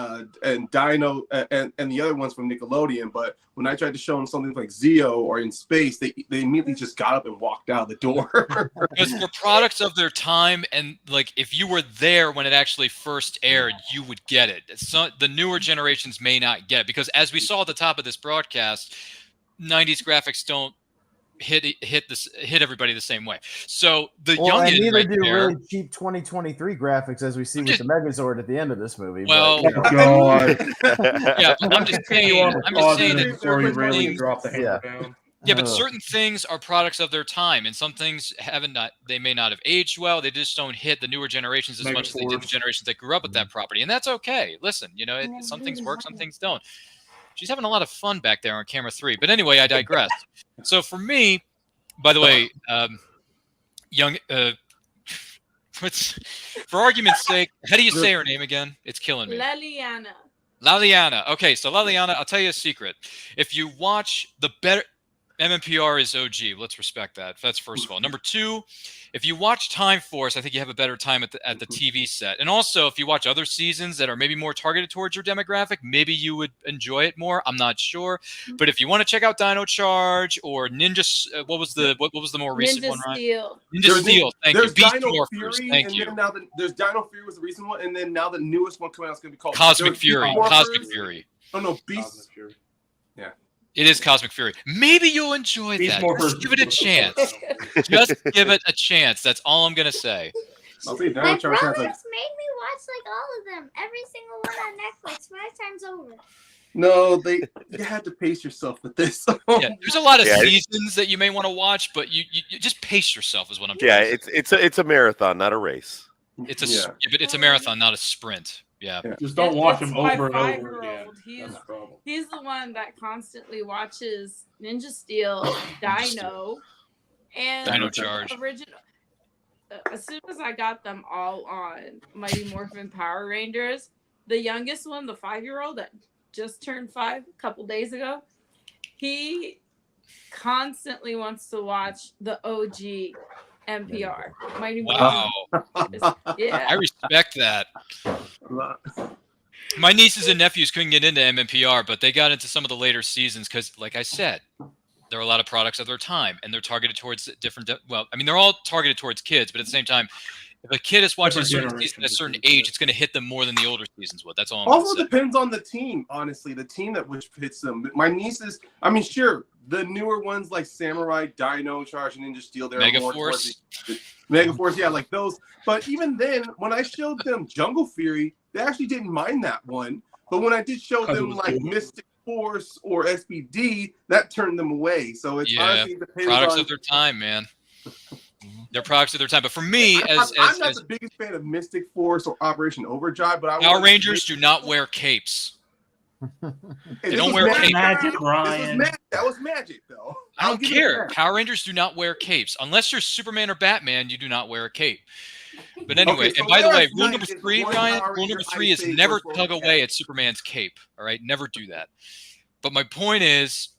Dino and the other ones from Nickelodeon. But when I tried to show them something like Zeo or In Space, they immediately just got up and walked out the door. Because they're products of their time, and like if you were there when it actually first aired, you would get it. So the newer generations may not get it because, as we saw at the top of this broadcast, 90s graphics don't hit everybody the same way. So the young and neither right do there, really cheap 2023 graphics, as we see with the Megazord at the end of this movie. Well, God. Yeah, I'm just saying. I'm just saying that before you really things, drop the hammer down. Yeah, but certain things are products of their time, and some things they may not have aged well. They just don't hit the newer generations as much as they did the generations that grew up with that property, and that's okay. Listen, some things work, some things don't. She's having a lot of fun back there on camera 3. But anyway, I digress. So for me, by the way, for argument's sake, how do you say her name again? It's killing me. Laliana. Okay, so Laliana, I'll tell you a secret. If you watch the better MMPR is OG. Let's respect that. That's first of all. Number 2, if you watch Time Force, I think you have a better time at the TV set. And also, if you watch other seasons that are maybe more targeted towards your demographic, maybe you would enjoy it more. I'm not sure. But if you want to check out Dino Charge or Ninja, what was the more recent one, right? Ninja Steel. Thank you. Beast Dino Morphers. Fury, Thank and you. then now there's Dino Fury was the recent one, and then now the newest one coming out is going to be called Cosmic Fury. Beast Morphers. Cosmic Fury. Oh no, Beast. Yeah. It is Cosmic Fury. Maybe you'll enjoy that. Just give it a chance. Just give it a chance. That's all I'm gonna say. My brothers made me watch like all of them, every single one on Netflix 5 times over. No, you had to pace yourself with this. Yeah, there's a lot of seasons that you may want to watch, but you just pace yourself is what I'm trying to say. It's a marathon, not a race. But it's a marathon, not a sprint. Yeah. Just don't watch them over and over again. He's the one that constantly watches Ninja Steel, Dino, and Dino Charge. Original. As soon as I got them all on Mighty Morphin Power Rangers, the youngest one, the 5-year-old that just turned 5 a couple days ago, he constantly wants to watch the OG MPR. Wow. Yeah. I respect that. My nieces and nephews couldn't get into MMPR, but they got into some of the later seasons because, like I said, there are a lot of products of their time, and they're targeted towards different. Well, I mean, they're all targeted towards kids, but at the same time, if a kid is watching a certain season at a certain age, it's going to hit them more than the older seasons would. That's all. Also depends on the team, honestly. The team that which hits them. My nieces, I mean, sure, the newer ones like Samurai, Dino Charge, and Ninja Steel, they're more towards Megaforce, yeah, like those. But even then, when I showed them Jungle Fury, they actually didn't mind that one. But when I did show them like Mystic Force or SBD, that turned them away. So it's honestly depends products on of their time, man. They're products of their time. But for me, I'm not the biggest fan of Mystic Force or Operation Overdrive, but Power Rangers do not wear capes. They don't wear capes. Magic, Ryan. That was magic, though. I don't care. Power Rangers do not wear capes. Unless you're Superman or Batman, you do not wear a cape. But anyway, Okay, so and by the way, last rule night number is 3, one Ryan, Power rule Ranger number 3 is Ice Age never versus tug World away Cap. at Superman's cape. All right, never do that. But my point is,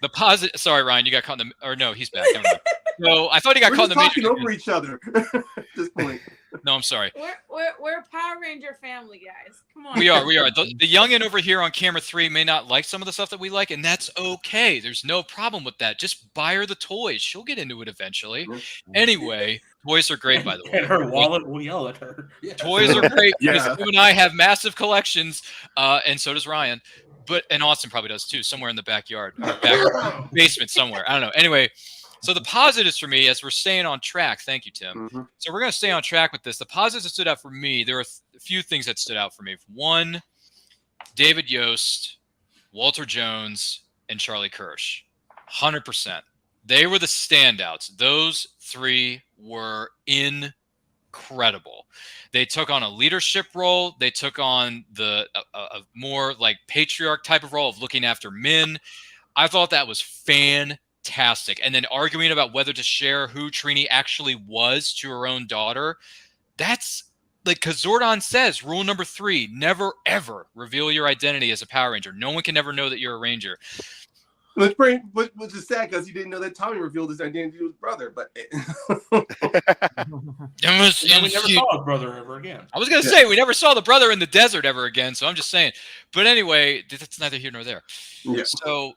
the positive. Sorry, Ryan, you got caught in the. Or no, he's back. Never mind. So I thought he got caught in the talking Matrix. over each other at this point. No, I'm sorry. We're a Power Ranger family, guys. Come on. We are. The youngin over here on camera 3 may not like some of the stuff that we like, and that's okay. There's no problem with that. Just buy her the toys. She'll get into it eventually. Anyway, toys are great, by the way. And her wallet will yell at her. Toys are great because Yeah. you and I have massive collections, and so does Ryan. And Austin probably does too, somewhere in the backyard, or back basement somewhere. I don't know. Anyway, So the positives for me, as we're staying on track, thank you, Tim. Mm-hmm. So we're going to stay on track with this. The positives that stood out for me, there are a few things that stood out for me. One, David Yost, Walter Jones, and Charlie Kirsch. 100%. They were the standouts. Those three were incredible. They took on a leadership role. They took on a more like patriarch type of role of looking after men. I thought that was fantastic. And then arguing about whether to share who Trini actually was to her own daughter. That's like, because Zordon says, rule number 3, never, ever reveal your identity as a Power Ranger. No one can ever know that you're a Ranger. Which is sad because he didn't know that Tommy revealed his identity to his brother. But we never saw his brother ever again. I was going to say, we never saw the brother in the desert ever again. So I'm just saying. But anyway, that's neither here nor there. Yeah. So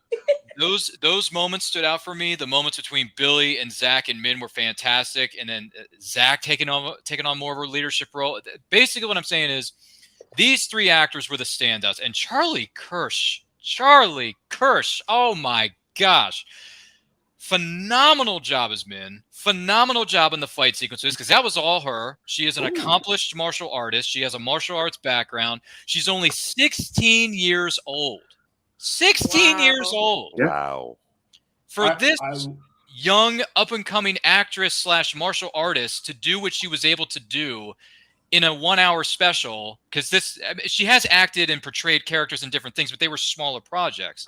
those moments stood out for me. The moments between Billy and Zach and Min were fantastic. And then Zach taking on more of a leadership role. Basically, what I'm saying is these 3 actors were the standouts. And Charlie Kirsch, oh my gosh. Phenomenal job as Min. Phenomenal job in the fight sequences because that was all her. She is an accomplished martial artist. She has a martial arts background. She's only 16 years old. 16 years old. Wow. For this young up-and-coming actress / martial artist to do what she was able to do in a 1-hour special, because she has acted and portrayed characters in different things, but they were smaller projects.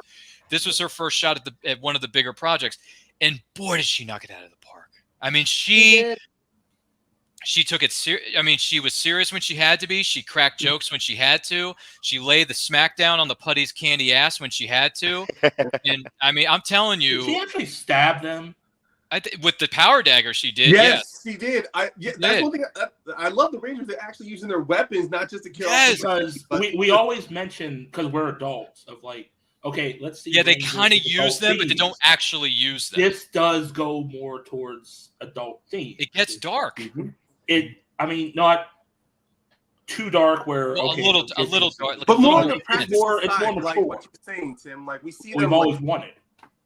This was her first shot at one of the bigger projects, and boy, did she knock it out of the park. I mean, she took it serious. I mean, she was serious when she had to be. She cracked jokes when she had to. She laid the smackdown on the putty's candy ass when she had to. And I mean, I'm telling you, did she actually stab them? With the power dagger, she did. Yes, she did. That's one thing. I love the Rangers. They're actually using their weapons, not just to kill. Because we always mention, because we're adults, of like, okay, let's see. Yeah, they kind of use them, but they don't actually use them. This does go more towards adult themes. It gets dark. I mean, not too dark. Where a little dark, but more on the practical side, it's more mature. like what you're saying, Tim. Like we see we've them. always wanted.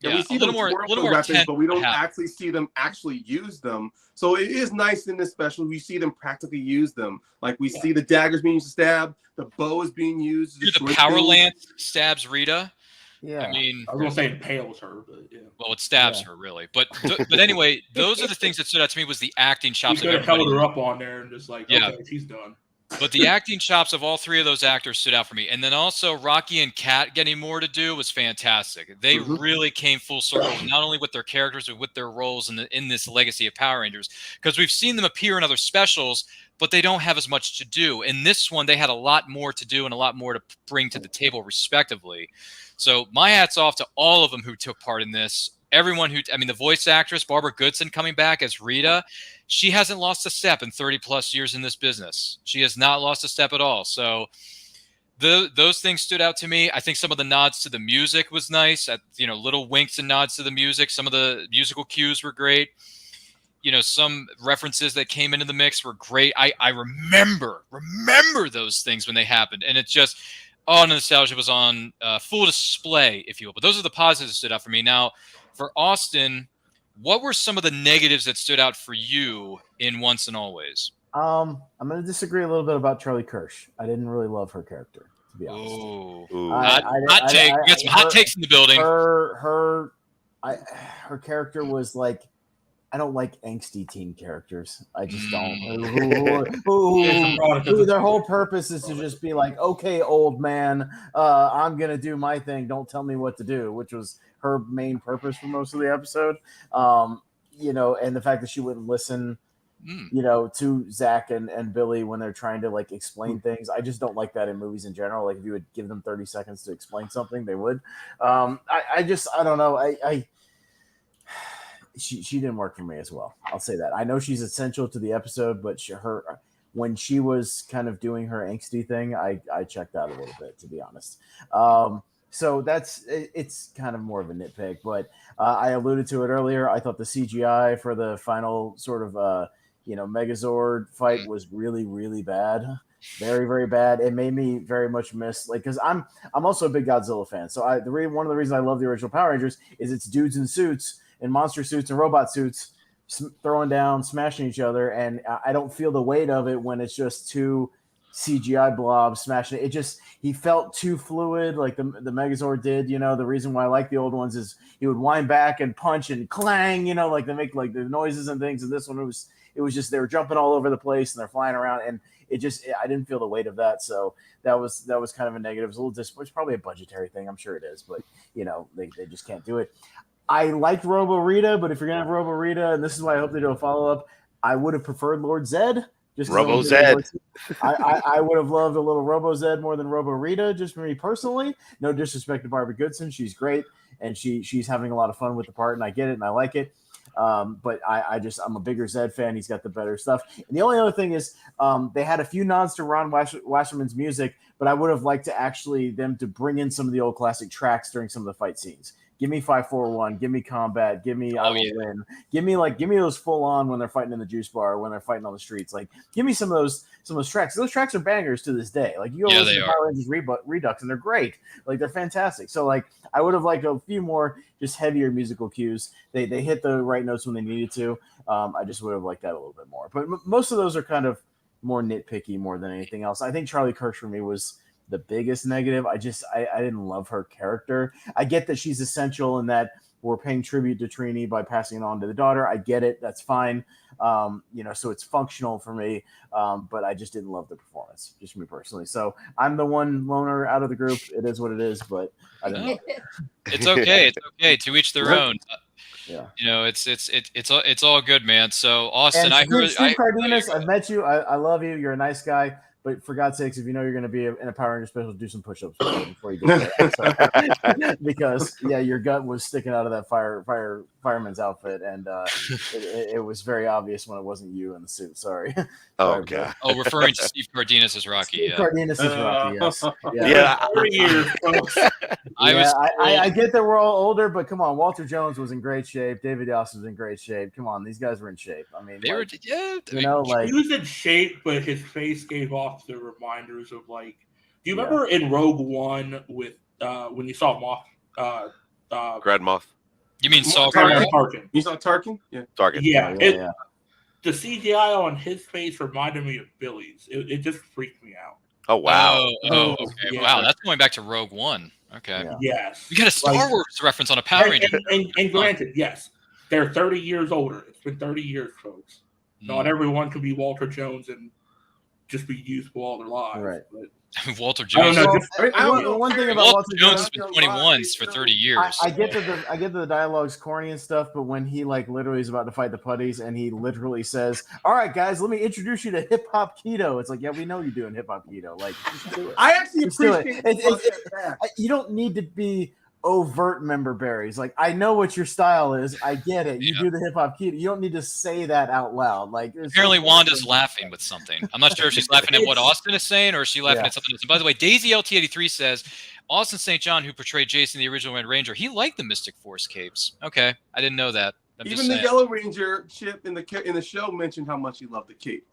Yeah, we see them twirl the weapons, but we don't actually see them actually use them. So it is nice in this special. We see them practically use them. Like we see the daggers being used to stab, the bow is being used. The power lance stabs Rita. Yeah, I mean, I was gonna say it impales her, but yeah. Well, it stabs her really. But anyway, those are the things that stood out to me was the acting chops. You could have held her up on there and just like, okay, she's done. But the acting chops of all 3 of those actors stood out for me. And then also Rocky and Kat getting more to do was fantastic. They really came full circle, not only with their characters, but with their roles in this legacy of Power Rangers. Because we've seen them appear in other specials, but they don't have as much to do. In this one, they had a lot more to do and a lot more to bring to the table, respectively. So my hat's off to all of them who took part in this. Everyone the voice actress, Barbara Goodson, coming back as Rita, she hasn't lost a step in 30 plus years in this business. She has not lost a step at all. So those things stood out to me. I think some of the nods to the music was nice. Little winks and nods to the music. Some of the musical cues were great. Some references that came into the mix were great. I remember those things when they happened. And it just, nostalgia was on full display, if you will. But those are the positives that stood out for me. Now, for Austin, what were some of the negatives that stood out for you in Once and Always? I'm going to disagree a little bit about Charlie Kirsch. I didn't really love her character, to be honest. Hot take. We got some hot takes in the building. Her character was like, I don't like angsty teen characters. I just don't. Who their whole purpose is to just be like, okay, old man, I'm going to do my thing. Don't tell me what to do, which was her main purpose for most of the episode. And the fact that she wouldn't listen, to Zach and Billy when they're trying to like explain things. I just don't like that in movies in general. Like if you would give them 30 seconds to explain something, they would. I don't know. She didn't work for me as well. I'll say that. I know she's essential to the episode, but when she was kind of doing her angsty thing, I checked out a little bit, to be honest. So it's kind of more of a nitpick, but I alluded to it earlier. I thought the CGI for the final sort of Megazord fight was really, really bad. Very, very bad. It made me very much miss, because I'm also a big Godzilla fan. So one of the reasons I love the original Power Rangers is it's dudes in suits in monster suits and robot suits, throwing down, smashing each other, and I don't feel the weight of it when it's just two CGI blobs smashing it. He felt too fluid, like the Megazord did. The reason why I like the old ones is he would wind back and punch and clang, like they make like the noises and things. And this one, it was just they were jumping all over the place and they're flying around, and I didn't feel the weight of that. So that was kind of a negative. It was it's probably a budgetary thing. I'm sure it is, but they just can't do it. I liked Robo Rita, but if you're gonna have Robo Rita, and this is why I hope they do a follow up, I would have preferred Lord Zed. Robo Zed. I would have loved a little Robo Zed more than Robo Rita, just for me personally. No disrespect to Barbara Goodson, she's great, and she's having a lot of fun with the part, and I get it and I like it. But I'm a bigger Zed fan. He's got the better stuff. And the only other thing is they had a few nods to Ron Wasserman's music, but I would have liked to actually them to bring in some of the old classic tracks during some of the fight scenes. Give me 541. Give me Combat. Give me I Will Win. Give me those full on when they're fighting in the juice bar, when they're fighting on the streets. Like, give me some of those tracks. Those tracks are bangers to this day. Like, you go listen to Power Rangers Redux, and they're great. Like, they're fantastic. So, like, I would have liked a few more just heavier musical cues. They hit the right notes when they needed to. I just would have liked that a little bit more. But most of those are kind of more nitpicky more than anything else. I think Charlie Kirsch for me was the biggest negative. I didn't love her character. I get that she's essential and that we're paying tribute to Trini by passing it on to the daughter. I get it. That's fine. So it's functional for me. But I just didn't love the performance, just me personally. So I'm the one loner out of the group. It is what it is, but I didn't love it. It's okay. It's okay. To each their own. Yeah. It's all good, man. So Austin, and Steve Cardenas, I've met you. I love you. You're a nice guy. But for God's sakes, if you know you're going to be in a Power Ranger special, do some push-ups before you get there. So, because your gut was sticking out of that fireman's outfit, and it was very obvious when it wasn't you in the suit. Sorry. Oh God. Oh, referring to Steve Cardenas as Rocky. Steve Cardenas is Rocky. Yes. Yeah. 4 years, folks. I get that we're all older, but come on, Walter Jones was in great shape. David Yost was in great shape. Come on, these guys were in shape. I mean, they were. Yeah. He was in shape, but his face gave off the reminders of like. Do you remember in Rogue One with when you saw Moth? Grand Moff. You mean Saw Tarkin? You saw Tarkin? Yeah. Tarkin. Yeah. The CGI on his face reminded me of Billy's. It just freaked me out. Oh wow. Oh okay. Yeah. Wow, that's going back to Rogue One. Okay. Yeah. Yes. We got a Star Wars reference on a Power Ranger. And granted, yes, they're 30 years older. It's been 30 years, folks. Not everyone can be Walter Jones and just be useful all their lives. Right. But Walter Jones. One thing about Walter Jones has been 21s for 30 years. I get that the dialogue's corny and stuff, but when he like literally is about to fight the putties and he literally says, "All right, guys, let me introduce you to hip hop keto," it's like, yeah, we know you're doing hip hop keto. Like, just do it. I actually Just do appreciate it. You don't need to be overt member berries. Like, I know what your style is. I get it. You do the hip hop keto. You don't need to say that out loud. Like, apparently Wanda's laughing with something. I'm not sure if she's laughing at what Austin is saying or is she laughing at something else. And by the way, Daisy LT83 says Austin St. John, who portrayed Jason the original Red Ranger, he liked the Mystic Force capes. Okay, I didn't know that. Even the Yellow Ranger Chip in the show mentioned how much he loved the cape.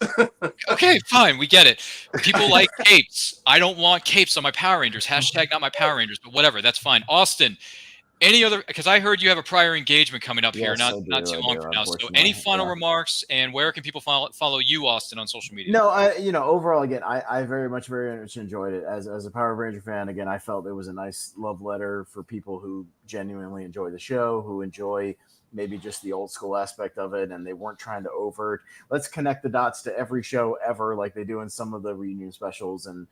Okay, fine, we get it. People like capes. I don't want capes on my Power Rangers. Hashtag not my Power Rangers, but whatever, that's fine. Austin, any other? Because I heard you have a prior engagement coming up here, not too long from now. So, any final remarks, and where can people follow you, Austin, on social media? No, overall, again, I very much enjoyed it as a Power Ranger fan. Again, I felt it was a nice love letter for people who genuinely enjoy the show, who enjoy maybe just the old school aspect of it, and they weren't trying to let's connect the dots to every show ever like they do in some of the reunion specials, and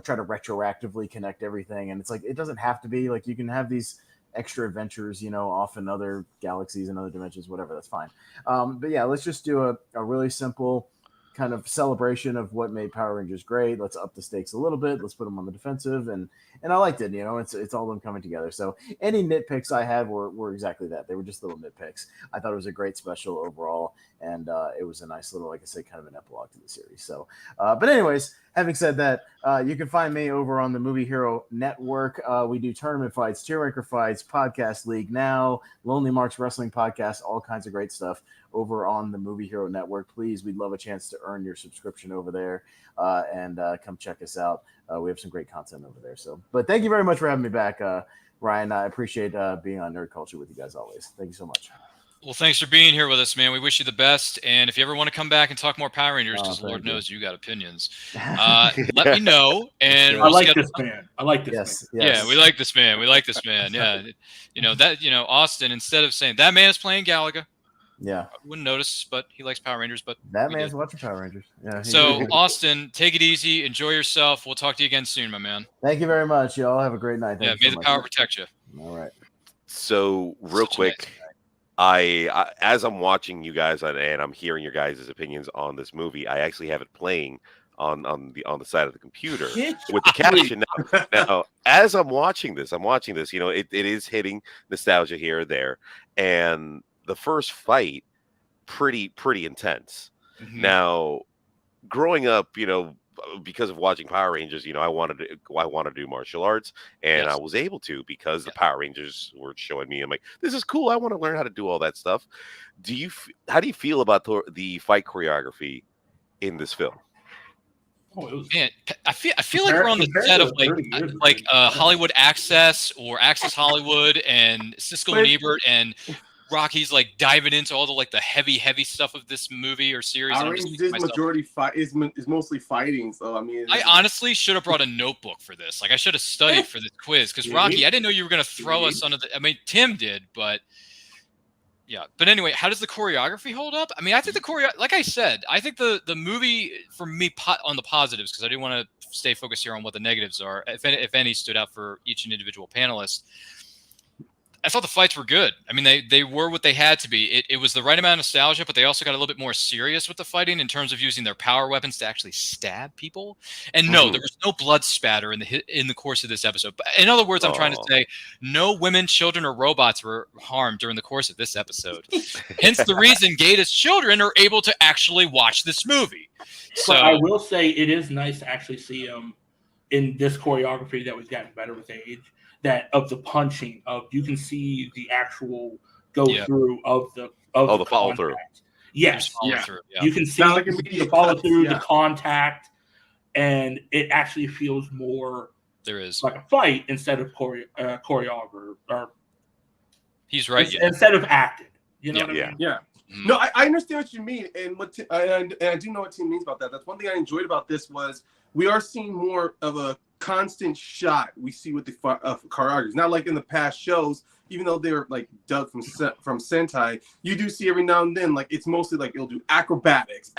try to retroactively connect everything. And it's like, it doesn't have to be like, you can have these extra adventures off in other galaxies and other dimensions, whatever, that's fine. But yeah, let's just do a really simple kind of celebration of what made Power Rangers great. Let's up the stakes a little bit. Let's put them on the defensive, and I liked it. It's all them coming together. So any nitpicks I had were exactly that. They were just little nitpicks. I thought it was a great special overall, and it was a nice little, like I said, kind of an epilogue to the series. So, but anyways, having said that, you can find me over on the Movie Hero Network. We do tournament fights, tier ranker fights, podcast league now, Lonely Marks Wrestling Podcast, all kinds of great stuff over on the Movie Hero Network. Please, we'd love a chance to earn your subscription over there, and come check us out. We have some great content over there. So, but thank you very much for having me back, Ryan. I appreciate being on Nerd Culture with you guys always. Thank you so much. Well, thanks for being here with us, man. We wish you the best. And if you ever want to come back and talk more Power Rangers, because Lord knows you got opinions, let me know. And I we'll like schedule- this man. I like this man. Yeah, we like this man. We like this man. Yeah, Austin. Instead of saying that man is playing Galaga, Yeah, I wouldn't notice, but he likes Power Rangers. But that we man's did. watching Power Rangers. Yeah. So Austin, take it easy. Enjoy yourself. We'll talk to you again soon, my man. Thank you very much. Y'all have a great night. Thank May you so the much. power protect you. All right. So real quick, I as I'm watching you guys and I'm hearing your guys' opinions on this movie, I actually have it playing on the side of the computer with the caption. Now, as I'm watching this, it is hitting nostalgia here or there, and the first fight pretty intense. Mm-hmm. Now, growing up, because of watching Power Rangers, I wanted to do martial arts, and I was able to because the Power Rangers were showing me. I'm like, this is cool. I want to learn how to do all that stuff. How do you feel about the fight choreography in this film? Man, I feel like we're on the set of like Hollywood Access or Access Hollywood and Siskel and Ebert and Rocky's like diving into all the heavy stuff of this movie or series. Power Rangers majority is mostly fighting, so I mean, I honestly should have brought a notebook for this. Like I should have studied for this quiz because Rocky, I didn't know you were going to throw us under the. I mean, Tim did, but yeah. But anyway, how does the choreography hold up? I mean, I think the choreo, like I said, I think the movie for me on the positives because I didn't want to stay focused here on what the negatives are. If any stood out for each individual panelist. I thought the fights were good. I mean, they were what they had to be. It was the right amount of nostalgia, but they also got a little bit more serious with the fighting in terms of using their power weapons to actually stab people. And no, there was no blood spatter in the course of this episode. But in other words, I'm trying to say no women, children, or robots were harmed during the course of this episode. Hence the reason Gata's children are able to actually watch this movie. So but I will say it is nice to actually see in this choreography that was gotten better with age. That of the punching you can see the actual go through of the follow through. Yes, through, you can see the follow through, the contact, and it actually feels more. There is like a fight instead of choreographer. Or he's right. Instead of acting, you know what I mean? Yeah. No, I understand what you mean, and I do know what Tim means about that. That's one thing I enjoyed about this was we are seeing more of a constant shot we see with the choreographers. Not like in the past shows, even though they're like dug from Sentai, you do see every now and then like it's mostly like it'll do acrobatics,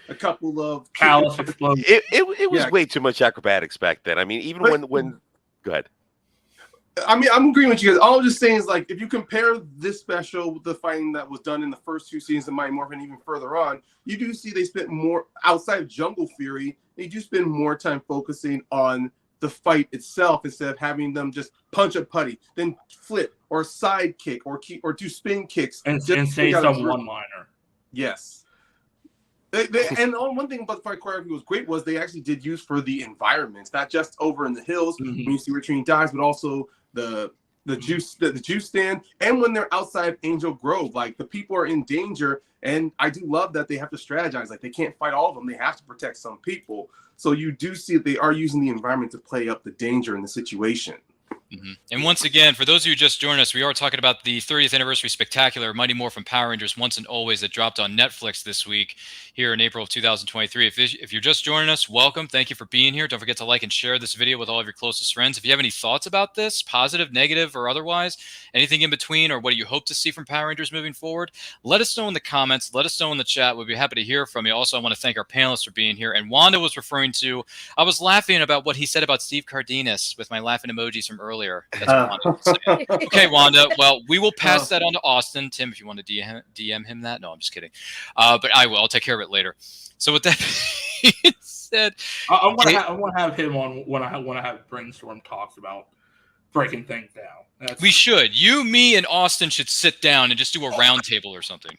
a couple of callus explosions. It was way too much acrobatics back then. I mean, even when go ahead. I mean, I'm agreeing with you guys. All I'm just saying is, like, if you compare this special with the fighting that was done in the first two seasons of Mighty Morphin, even further on, you do see they spent more outside of Jungle Fury. They do spend more time focusing on the fight itself instead of having them just punch a putty, then flip or side kick or do spin kicks and say some one-liner. Yes. And one thing about the fight choreography was great was they actually did use for the environments, not just over in the hills when you see where Trini dies, but also the juice stand, and when they're outside Angel Grove, like the people are in danger, and I do love that they have to strategize. Like they can't fight all of them; they have to protect some people. So you do see that they are using the environment to play up the danger in the situation. Mm-hmm. And once again, for those of you who just joined us, we are talking about the 30th anniversary spectacular Mighty Morphin Power Rangers Once and Always that dropped on Netflix this week here in April of 2023. If you're just joining us, welcome. Thank you for being here. Don't forget to like and share this video with all of your closest friends. If you have any thoughts about this, positive, negative, or otherwise, anything in between, or what do you hope to see from Power Rangers moving forward, let us know in the comments. Let us know in the chat. We'd be happy to hear from you. Also, I want to thank our panelists for being here. And Wanda was referring to, I was laughing about what he said about Steve Cardenas with my laughing emojis from earlier. That's what Wanda was saying. Okay, Wanda. Well, we will pass that on to Austin. Tim, if you want to DM him that. No, I'm just kidding. But I will. I'll take care of it later. So with that being said, I want to have him on when I have brainstorm talks about breaking things down. We should. You, me, and Austin should sit down and just do a round table or something.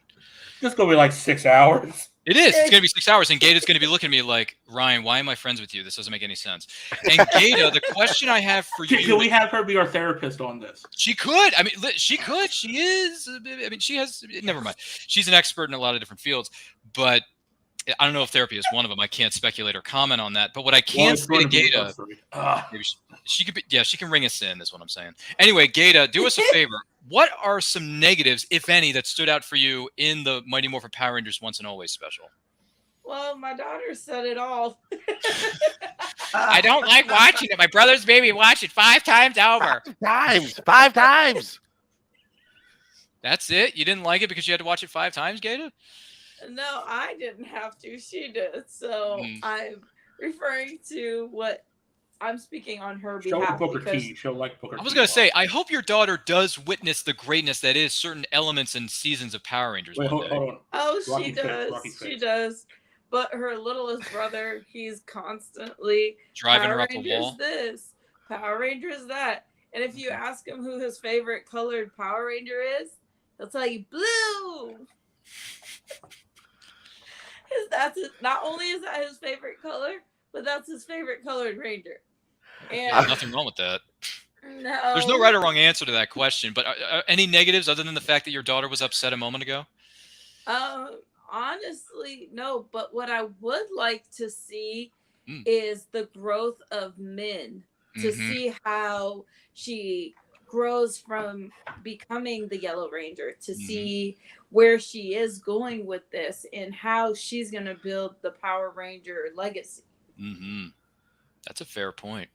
It's going to be like 6 hours. It is. It's going to be 6 hours, and Gata's going to be looking at me like, Ryan, why am I friends with you? This doesn't make any sense. And Gata, the question I have for you... Can we have her be our therapist on this? She could. I mean, she could. She is. I mean, she has... Never mind. She's an expert in a lot of different fields, but I don't know if therapy is one of them. I can't speculate or comment on that. But what I can say to Gata... maybe she could be... Yeah, she can ring us in, is what I'm saying. Anyway, Gata, do us a favor. what are some negatives, if any, that stood out for you in the Mighty Morphin Power Rangers Once and Always special? Well, my daughter said it all. I don't like watching it. My brother's made me watch it 5 times over. 5 times. That's it? You didn't like it because you had to watch it 5 times, Gata? No, I didn't have to. She did. So I'm referring to what I'm speaking on her behalf. She'll like Booker T. I was going to say, I hope your daughter does witness the greatness that is certain elements and seasons of Power Rangers. Wait, hold on. Oh, she does. She does. But her littlest brother, he's constantly driving Power her up Rangers the wall. This, Power Rangers that. And if you ask him who his favorite colored Power Ranger is, he'll tell you blue. Not only is that his favorite color, but that's his favorite colored Ranger. And There's nothing wrong with that. No. There's no right or wrong answer to that question. But any negatives other than the fact that your daughter was upset a moment ago? Honestly, no. But what I would like to see is the growth of Min, to see how she grows from becoming the Yellow Ranger, to see where she is going with this and how she's going to build the Power Ranger legacy. That's a fair point.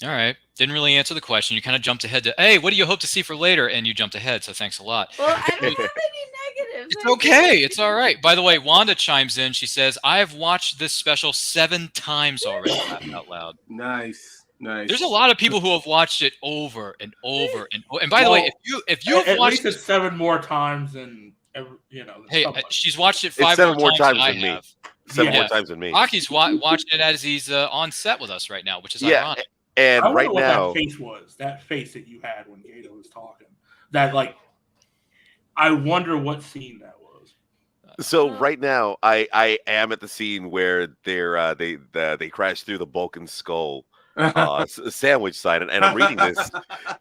All right. Didn't really answer the question. You kind of jumped ahead to, hey, what do you hope to see for later? And you jumped ahead, so thanks a lot. Well, I don't have any negatives. It's okay. It's all right. By the way, Wanda chimes in. She says, I have watched this special 7 times already. Laughing out loud. Nice. There's a lot of people who have watched it over and over and over. And by the way, if you have watched it 7 more times than hey, she's watched it 5 more times than than me. I have. 7 more times than me. Rocky's watching it as he's on set with us right now, which is ironic. And I right what now, that face was, that face that you had when Gato was talking. That I wonder what scene that was. So right now, I am at the scene where they crash through the Vulcan skull sandwich sign, and I'm reading this.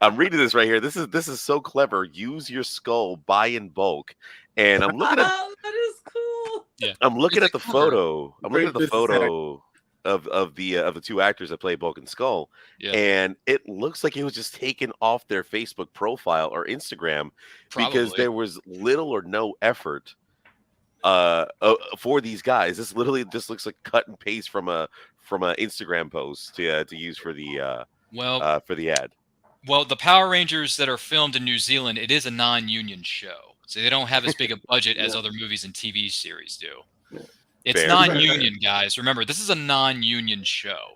I'm reading this right here. This is so clever. Use your skull, buy in bulk. And I'm looking at. Oh, that is cool. Yeah. I'm looking at the photo. I'm looking at the Great photo of the 2 actors that play Vulcan Skull, and it looks like it was just taken off their Facebook profile or Instagram because there was little or no effort for these guys. This literally just looks like cut and paste from a Instagram post to use for the ad. Well, the Power Rangers that are filmed in New Zealand, it is a non-union show, so they don't have as big a budget as other movies and TV series do. It's non-union, guys. Remember, this is a non-union show.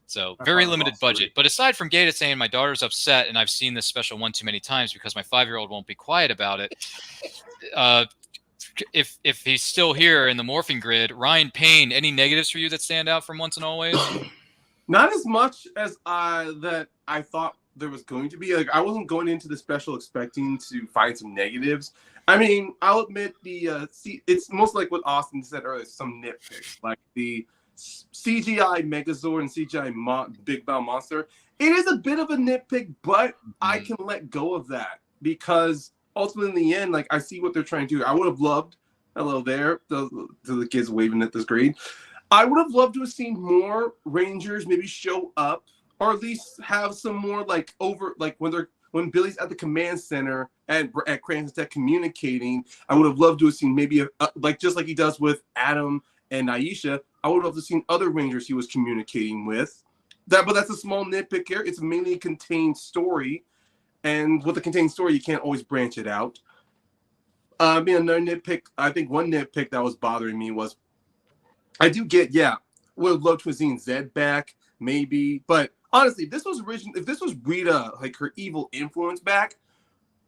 So very limited budget. But aside from Gata saying my daughter's upset and I've seen this special one too many times because my 5-year-old won't be quiet about it, if he's still here in the morphing grid, Ryan Payne, any negatives for you that stand out from Once and Always? Not as much as I thought there was going to be. I wasn't going into the special expecting to find some negatives. I mean, I'll admit it's most like what Austin said earlier, some nitpicks, like the CGI Megazord and CGI Big Bell Monster. It is a bit of a nitpick, but I can let go of that because ultimately in the end, I see what they're trying to do. I would have loved, hello there, to the kids waving at the screen. I would have loved to have seen more Rangers maybe show up, or at least have some more when Billy's at the command center at Cranston Tech communicating. I would have loved to have seen maybe just like he does with Adam and Aisha. I would have loved to have seen other Rangers he was communicating with. But that's a small nitpick here. It's mainly a contained story, and with a contained story, you can't always branch it out. Another nitpick. I think one nitpick that was bothering me was would have loved to have seen Zed back, maybe, but honestly, if this was Rita, her evil influence back,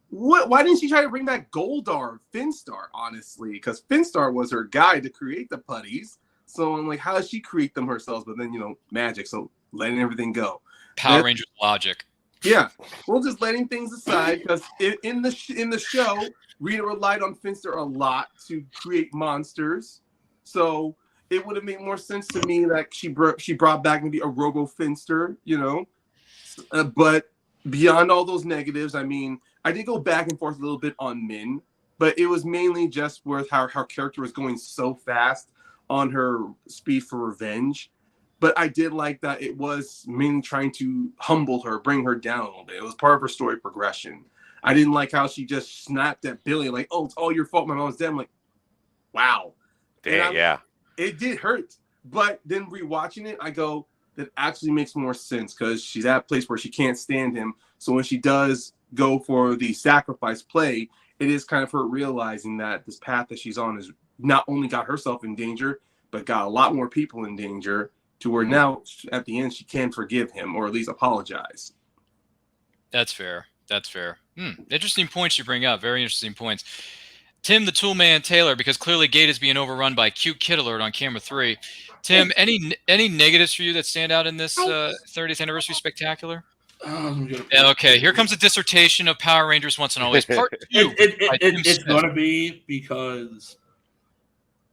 why didn't she try to bring back Goldar, Finstar, honestly? Because Finstar was her guy to create the putties. So I'm like, how does she create them herself? But then, magic, so letting everything go. Power Rangers logic. Yeah, we're just letting things aside because in the show, Rita relied on Finster a lot to create monsters. So it would have made more sense to me that she brought back maybe a Robo Finster, but beyond all those negatives, I mean, I did go back and forth a little bit on Min, but it was mainly just with how her character was going so fast on her speed for revenge. But I did like that it was mainly trying to humble her, bring her down a little bit. It was part of her story progression. I didn't like how she just snapped at Billy, like, "Oh, it's all your fault. My mom's dead." I'm like, wow. Damn, yeah. It did hurt. But then rewatching it, I go, that actually makes more sense because she's at a place where she can't stand him. So when she does go for the sacrifice play, it is kind of her realizing that this path that she's on is not only got herself in danger, but got a lot more people in danger, to where now at the end she can forgive him or at least apologize. That's fair. That's fair. Interesting points you bring up. Very interesting points. Tim the Toolman Taylor, because clearly Gate is being overrun by Cute Kid Alert on camera 3. Tim, any negatives for you that stand out in this 30th anniversary spectacular? Okay, here comes a dissertation of Power Rangers Once and Always, part 2. It's going to be because,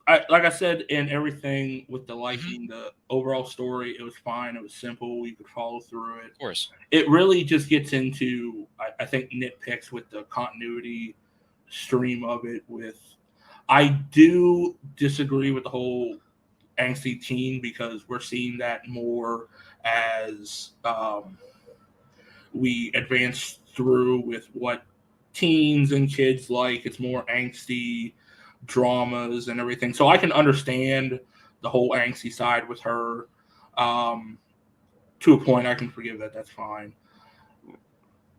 like I said, in everything with the liking, the overall story, it was fine. It was simple. You could follow through it. Of course. It really just gets into, I think, nitpicks with the continuity stream of it. I do disagree with the whole angsty teen, because we're seeing that more as we advance through with what teens and kids like. It's more angsty dramas and everything. So I can understand the whole angsty side with her. To a point, I can forgive that. That's fine.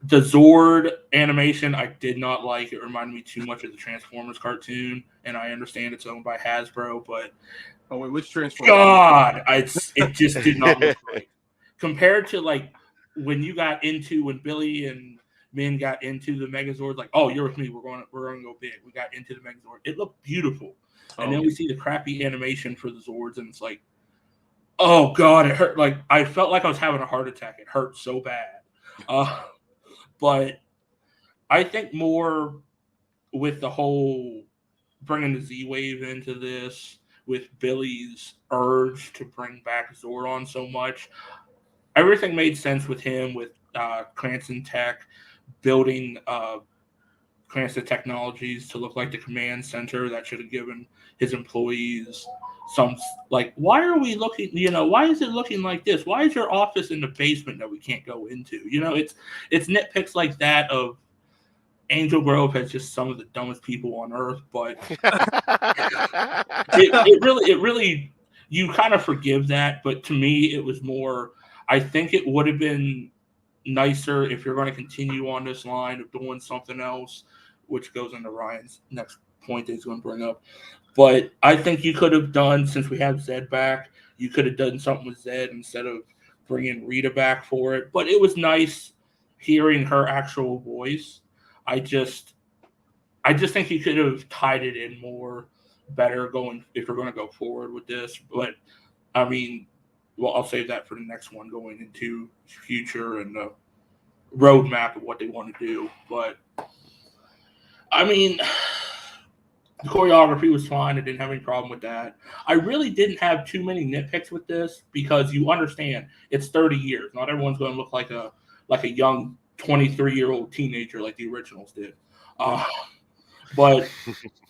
The Zord animation, I did not like. It reminded me too much of the Transformers cartoon, and I understand it's owned by Hasbro, but wait, which Transformers? God, it just did not look right. Compared to like when Billy and Min got into the Megazord, like, oh, you're with me, we're going to go big. We got into the Megazord. It looked beautiful. And then we see the crappy animation for the Zords, and it's like, oh God, it hurt. Like, I felt like I was having a heart attack. It hurt so bad. But I think more with the whole bringing the Z-Wave into this, with Billy's urge to bring back Zordon so much, everything made sense with him, with Cranston Tech building Cranston Technologies to look like the command center that should have given his employees some, like, why are we looking, why is it looking like this? Why is your office in the basement that we can't go into? It's nitpicks like that of Angel Grove has just some of the dumbest people on earth, but it really, you kind of forgive that. But to me, it was more, I think it would have been nicer if you're going to continue on this line of doing something else, which goes into Ryan's next point that he's going to bring up. But I think you could have done, since we have Zed back, you could have done something with Zed instead of bringing Rita back for it. But it was nice hearing her actual voice. I just think you could have tied it in more better if you're going to go forward with this. But I mean, well, I'll save that for the next one, going into future and the roadmap of what they want to do. But I mean, the choreography was fine. I didn't have any problem with that. I really didn't have too many nitpicks with this, because you understand it's 30 years. Not everyone's going to look like a young 23-year-old teenager like the originals did. But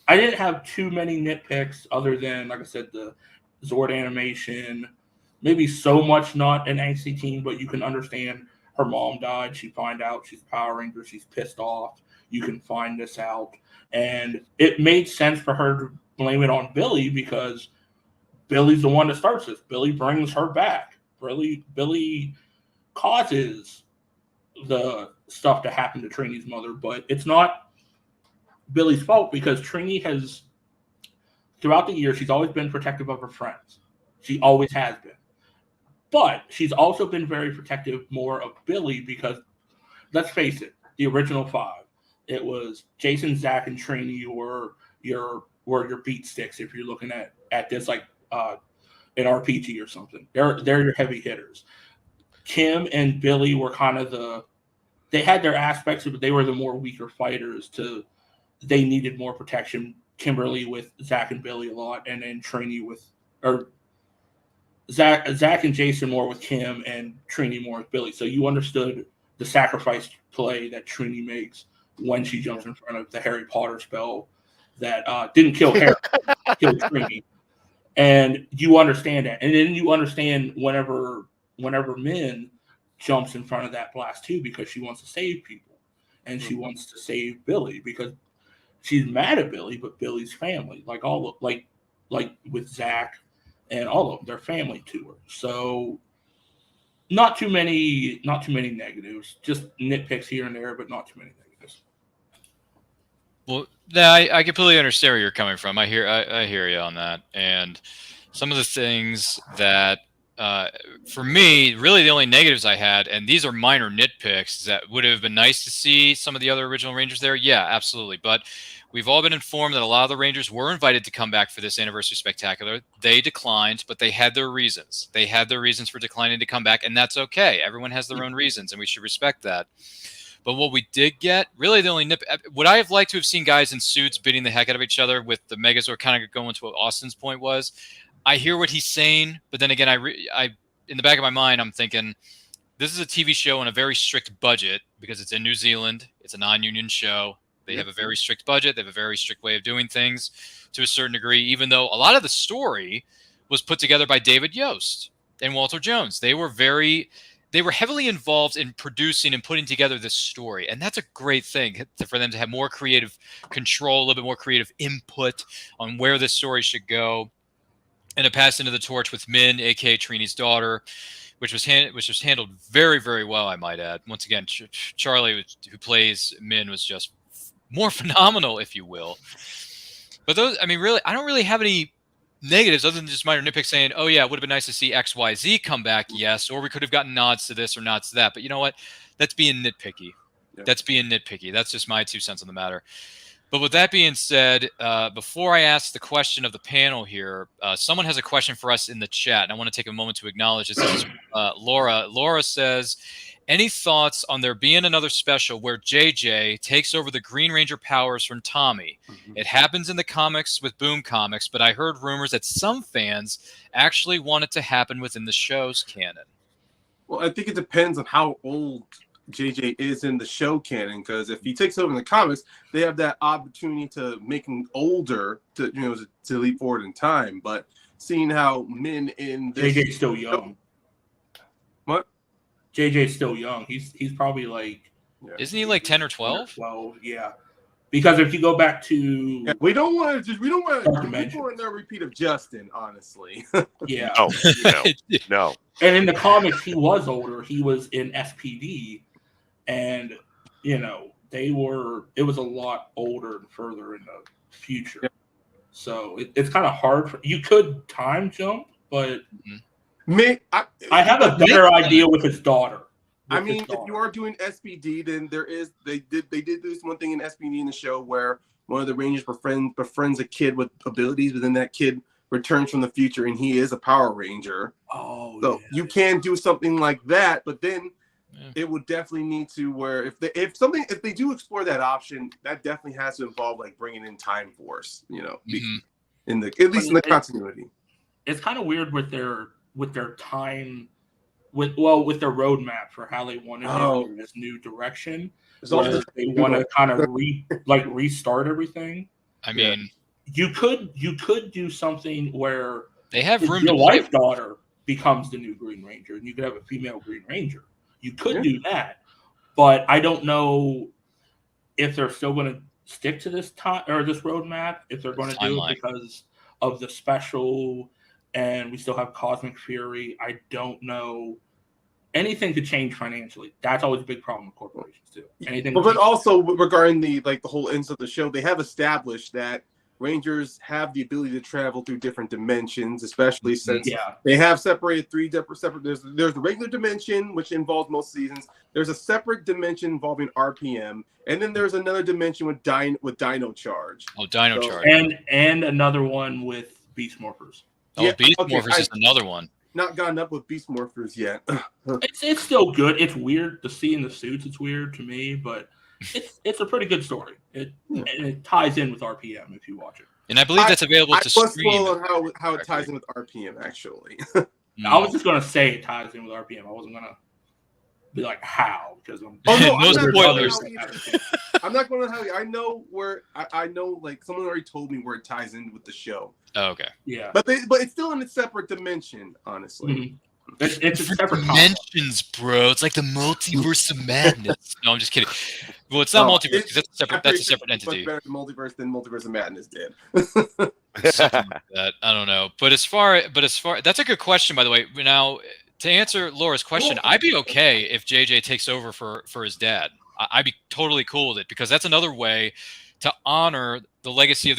I didn't have too many nitpicks other than, like I said, the Zord animation. Maybe so much not an angsty teen, but you can understand her mom died. She find out she's a Power Ranger. She's pissed off. You can find this out. And it made sense for her to blame it on Billy, because Billy's the one that starts this. Billy brings her back. Billy causes the stuff to happen to Trini's mother, but it's not Billy's fault, because Trini has, throughout the years, she's always been protective of her friends. She always has been. But she's also been very protective more of Billy, because, let's face it, the original 5, it was Jason, Zach, and Trini were your beat sticks if you're looking at this like an RPG or something. They're your heavy hitters. Kim and Billy were kind of they had their aspects, but they were the more weaker fighters. They needed more protection. Kimberly with Zach and Billy a lot, and then Trini Zach and Jason more with Kim, and Trini more with Billy. So you understood the sacrifice play that Trini makes when she jumps in front of the Harry Potter spell that didn't kill Harry, killed Trini. And you understand that. And then you understand whenever Min jumps in front of that blast too, because she wants to save people. and she wants to save Billy because she's mad at Billy, but Billy's family, like with Zach and all of them, they're family to her. So not too many negatives, just nitpicks here and there, but not too many negatives. Well, yeah, I completely understand where you're coming from. I hear you on that. And some of the things that, for me, really the only negatives I had, and these are minor nitpicks, that would have been nice to see some of the other original Rangers there. Yeah, absolutely. But we've all been informed that a lot of the Rangers were invited to come back for this Anniversary Spectacular. They declined, but they had their reasons. They had their reasons for declining to come back, and that's okay. Everyone has their own reasons, and we should respect that. But what we did get, really the only would I have liked to have seen guys in suits beating the heck out of each other with the Megazord, kind of going to what Austin's point was. I hear what he's saying, but then again, I in the back of my mind, I'm thinking, this is a TV show on a very strict budget because it's in New Zealand. It's a non-union show. They have a very strict budget. They have a very strict way of doing things to a certain degree, even though a lot of the story was put together by David Yost and Walter Jones. They were heavily involved in producing and putting together this story. And that's a great thing for them to have more creative control, a little bit more creative input on where this story should go. And it passed into the torch with Min, a.k.a. Trini's daughter, which was handled very, very well, I might add. Once again, Charlie, who plays Min, was just more phenomenal, if you will. But those, I mean, really, I don't really have any negatives other than just minor nitpicks saying, oh yeah, it would have been nice to see XYZ come back, yes, or we could have gotten nods to this or nods to that. But you know what? That's being nitpicky. Yeah. That's being nitpicky. That's just my 2 cents on the matter. But with that being said, before I ask the question of the panel here, someone has a question for us in the chat, and I want to take a moment to acknowledge this. Laura. Laura says, any thoughts on there being another special where JJ takes over the Green Ranger powers from Tommy? Mm-hmm. It happens in the comics with Boom Comics, but I heard rumors that some fans actually want it to happen within the show's canon. Well, I think it depends on how old JJ is in the show canon, because if he takes over in the comics, they have that opportunity to make him older to leap forward in time. But seeing how Min in this JJ's still young. What? JJ's still young. He's probably like, isn't he like 10 or 12? 12, yeah. Because if you go back to we don't want no repeat of Justin, honestly. Yeah. No. And in the comics, he was older. He was in SPD, and it was a lot older and further in the future. Yeah. So it's kind of hard. You could time jump, but I have a better idea with his daughter. I mean, if you are doing SPD, then they did this one thing in SPD in the show where one of the Rangers befriends a kid with abilities, but then that kid returns from the future and he is a Power Ranger. Oh, so you can do something like that, but then it would definitely need to where if they do explore that option, that definitely has to involve like bringing in Time Force, in the at least in the continuity. It's kind of weird with their time. With their roadmap for how they want to go in this new direction, they want to kind of restart everything. I mean, you could do something where they have room. Your wife daughter becomes the new Green Ranger, and you could have a female Green Ranger. You could do that, but I don't know if they're still going to stick to this time or this roadmap. If they're going to do it because of the special. And we still have Cosmic Fury. I don't know. Anything could change financially. That's always a big problem with corporations too. Anything. But also regarding the whole ends of the show, they have established that Rangers have the ability to travel through different dimensions, especially since they have separated three separate. There's the regular dimension, which involves most seasons. There's a separate dimension involving RPM, and then there's another dimension with Dino Charge. Oh, Dino Charge, and another one with Beast Morphers. Oh, Beast Morphers is another one. Not gotten up with Beast Morphers yet. It's still good. It's weird to see in the suits. It's weird to me, but it's a pretty good story. And it ties in with RPM if you watch it. And I believe that's available to stream. I on how it ties in with RPM, actually. I was just going to say it ties in with RPM. I wasn't going to be like, how? Because no spoilers. I'm not going to tell you. I know where. I know, like, someone already told me where it ties in with the show. Oh, okay. Yeah. But it's still in a separate dimension, honestly. It's a separate topic. dimensions, bro. It's like the multiverse of madness. No, I'm just kidding. Well, it's not multiverse because that's a separate. That's a separate entity. Much better than multiverse than Multiverse of Madness did. Something like that. I don't know. But as far, that's a good question, by the way. Now, to answer Laura's question, I'd be okay if JJ takes over for his dad. I'd be totally cool with it because that's another way to honor the legacy of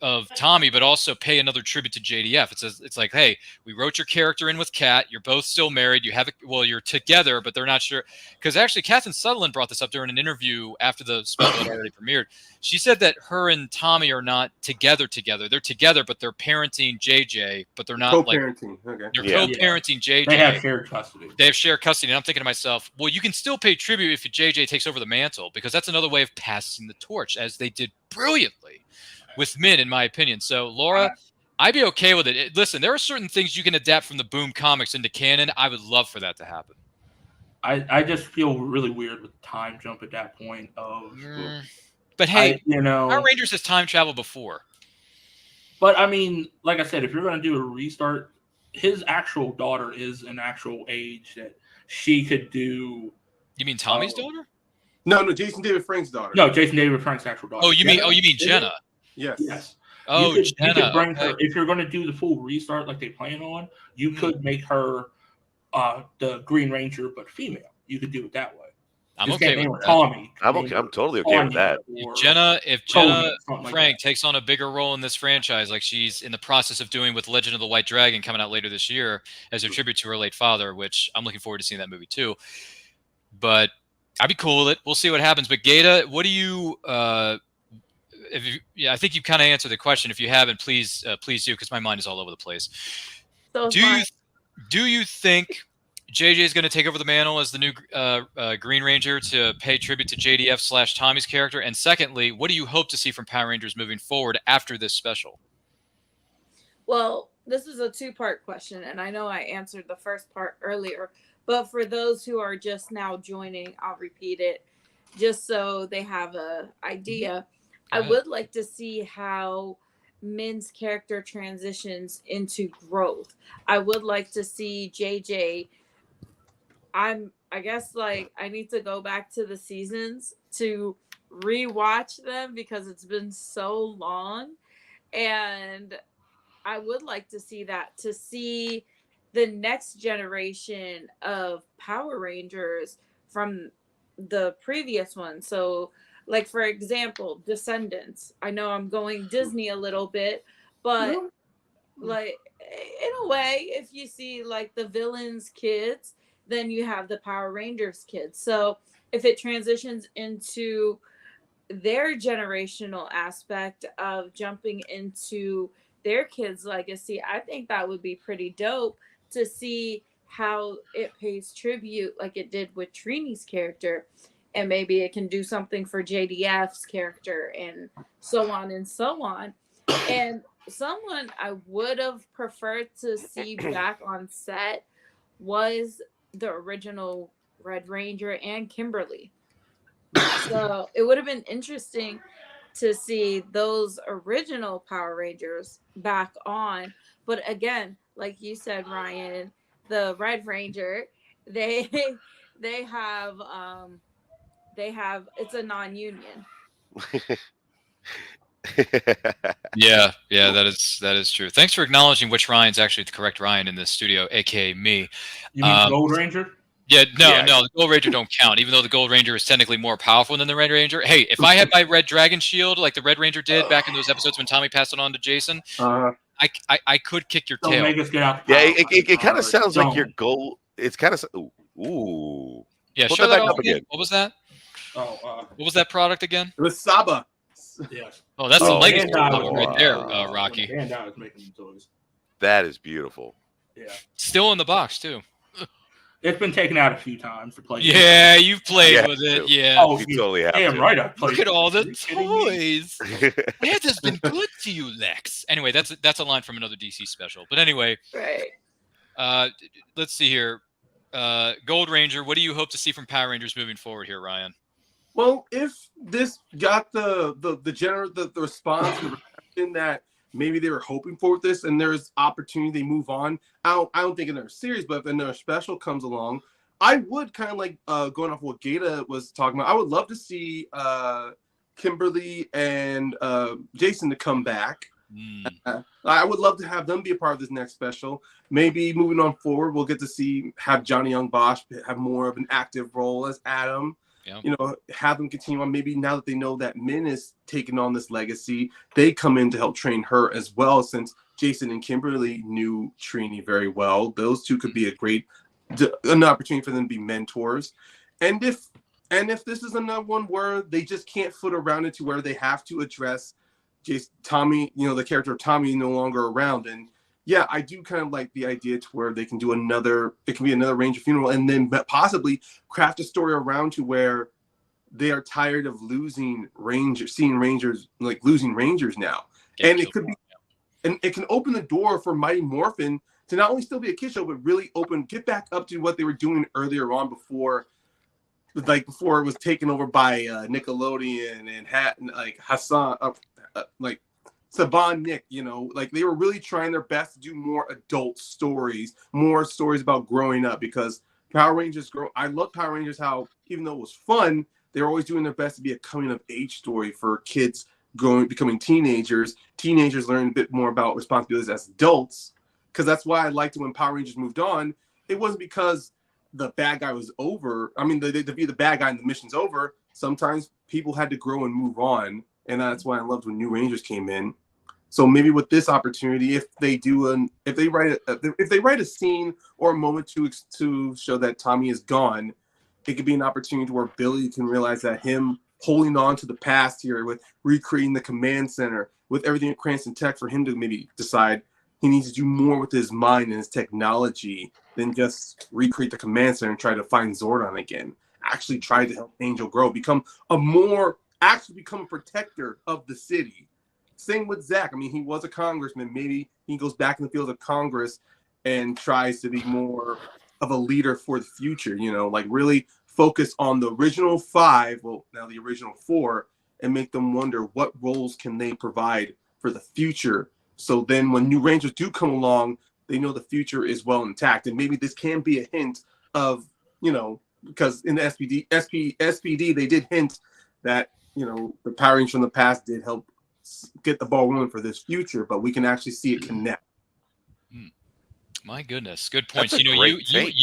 of Tommy, but also pay another tribute to JDF. It's like, hey, we wrote your character in with Kat. You're both still married. You're together, but they're not sure. Because actually, Catherine Sutherland brought this up during an interview after the special had already premiered. She said that her and Tommy are not together. They're together, but they're parenting JJ, but they're not co-parenting. Okay. They're co-parenting JJ. They have shared custody. They have shared custody. And I'm thinking to myself, well, you can still pay tribute if JJ takes over the mantle because that's another way of passing the torch, as they did brilliantly with Min, in my opinion. So, Laura, I'd be okay with it. Listen, there are certain things you can adapt from the Boom comics into canon. I would love for that to happen. I just feel really weird with time jump at that point of. But hey, Power Rangers has time travel before. But I mean, like I said, if you're going to do a restart, his actual daughter is an actual age that she could do. You mean Tommy's daughter? No, Jason David Frank's daughter. No, Jason David Frank's actual daughter. Oh, you mean Jenna? Yes. Oh, you Jenna. could bring her if you're going to do the full restart like they plan on. You could make her the Green Ranger, but female. You could do it that way. I'm okay with that. Tommy. I'm totally okay with that. If Jenna Frank takes on a bigger role in this franchise, like she's in the process of doing with Legend of the White Dragon coming out later this year as a tribute to her late father, which I'm looking forward to seeing that movie too. But I'd be cool with it. We'll see what happens. But Gaeta, what do you? I think you kind of answered the question. If you haven't, please do, because my mind is all over the place. So do you think JJ is going to take over the mantle as the new Green Ranger to pay tribute to JDF / Tommy's character? And secondly, what do you hope to see from Power Rangers moving forward after this special? Well, this is a two-part question, and I know I answered the first part earlier, but for those who are just now joining, I'll repeat it just so they have an idea. I would like to see how Min's character transitions into growth. I would like to see JJ. I guess like I need to go back to the seasons to rewatch them because it's been so long, and I would like to see that, to see the next generation of Power Rangers from the previous one. So like, for example, Descendants. I know I'm going Disney a little bit, but like in a way, if you see like the villains' kids, then you have the Power Rangers kids. So if it transitions into their generational aspect of jumping into their kids' legacy, I think that would be pretty dope to see how it pays tribute like it did with Trini's character. And maybe it can do something for JDF's character and so on and so on. And someone I would have preferred to see back on set was the original Red Ranger and Kimberly. So it would have been interesting to see those original Power Rangers back on. But again, like you said, Ryan, the Red Ranger, they have it's a non-union. Yeah, that is true. Thanks for acknowledging which Ryan's actually the correct Ryan in this studio, aka me. You mean Gold Ranger? Yeah, no, the Gold Ranger don't count, even though the Gold Ranger is technically more powerful than the Red Ranger. Hey, if I had my Red Dragon shield like the Red Ranger did back in those episodes when Tommy passed it on to Jason, I could kick your tail. Make us get out. Yeah, it kind of sounds like your goal. It's kind of ooh. Yeah, Put show that that back up again. What was that? what was that product again? It was Saba. Yes. Oh, that's the legacy Bandai right there, Rocky. Bandai was making toys. That is beautiful. Yeah. Still in the box too. It's been taken out a few times to play. Yeah, you've played with it. Yeah. Oh, you totally have. Damn right, I played. Look at all the toys. It has been good to you, Lex. Anyway, that's a line from another DC special. But anyway, right. Let's see here. Gold Ranger, what do you hope to see from Power Rangers moving forward here, Ryan? Well, if this got the response and the reception that maybe they were hoping for with this, and there's opportunity they move on. I don't think another series, but if another special comes along, I would kind of like going off what Gata was talking about. I would love to see Kimberly and Jason to come back. I would love to have them be a part of this next special. Maybe moving on forward, we'll get to have Johnny Young Bosch have more of an active role as Adam. Yeah. You know, have them continue on. Maybe now that they know that Min is taking on this legacy, they come in to help train her as well. Since Jason and Kimberly knew Trini very well, those two could be an opportunity for them to be mentors. And if this is another one where they just can't foot around it to where they have to address Tommy, you know, the character of Tommy no longer around. And yeah, I do kind of like the idea to where they can do it can be another Ranger funeral, and then possibly craft a story around to where they are tired of seeing Rangers like losing Rangers now. And it could be, and it can open the door for Mighty Morphin to not only still be a kid show, but really get back up to what they were doing earlier on before it was taken over by Nickelodeon and Hassan, like Saban Nick, you know, like they were really trying their best to do more adult stories, more stories about growing up, because Power Rangers I love Power Rangers, how even though it was fun, they were always doing their best to be a coming of age story for kids becoming teenagers learning a bit more about responsibilities as adults. Because that's why I liked it when Power Rangers moved on. It wasn't because the bad guy was over. I mean, to be the bad guy and the mission's over, sometimes people had to grow and move on. And that's why I loved when New Rangers came in. So maybe with this opportunity, if they write a scene or a moment to show that Tommy is gone, it could be an opportunity where Billy can realize that him holding on to the past here with recreating the command center, with everything at Cranston Tech, for him to maybe decide he needs to do more with his mind and his technology than just recreate the command center and try to find Zordon again. Actually try to help Angel grow, become a protector of the city. Same with Zach. I mean, he was a congressman. Maybe he goes back in the field of Congress and tries to be more of a leader for the future, you know, like really focus on the original 5, well, now the original 4, and make them wonder what roles can they provide for the future. So then when new Rangers do come along, they know the future is well intact. And maybe this can be a hint of, you know, because in the SPD, they did hint that, you know, the Power Rangers from the past did help get the ball rolling for this future, but we can actually see it connect. My goodness, good points. That's a You know, great take.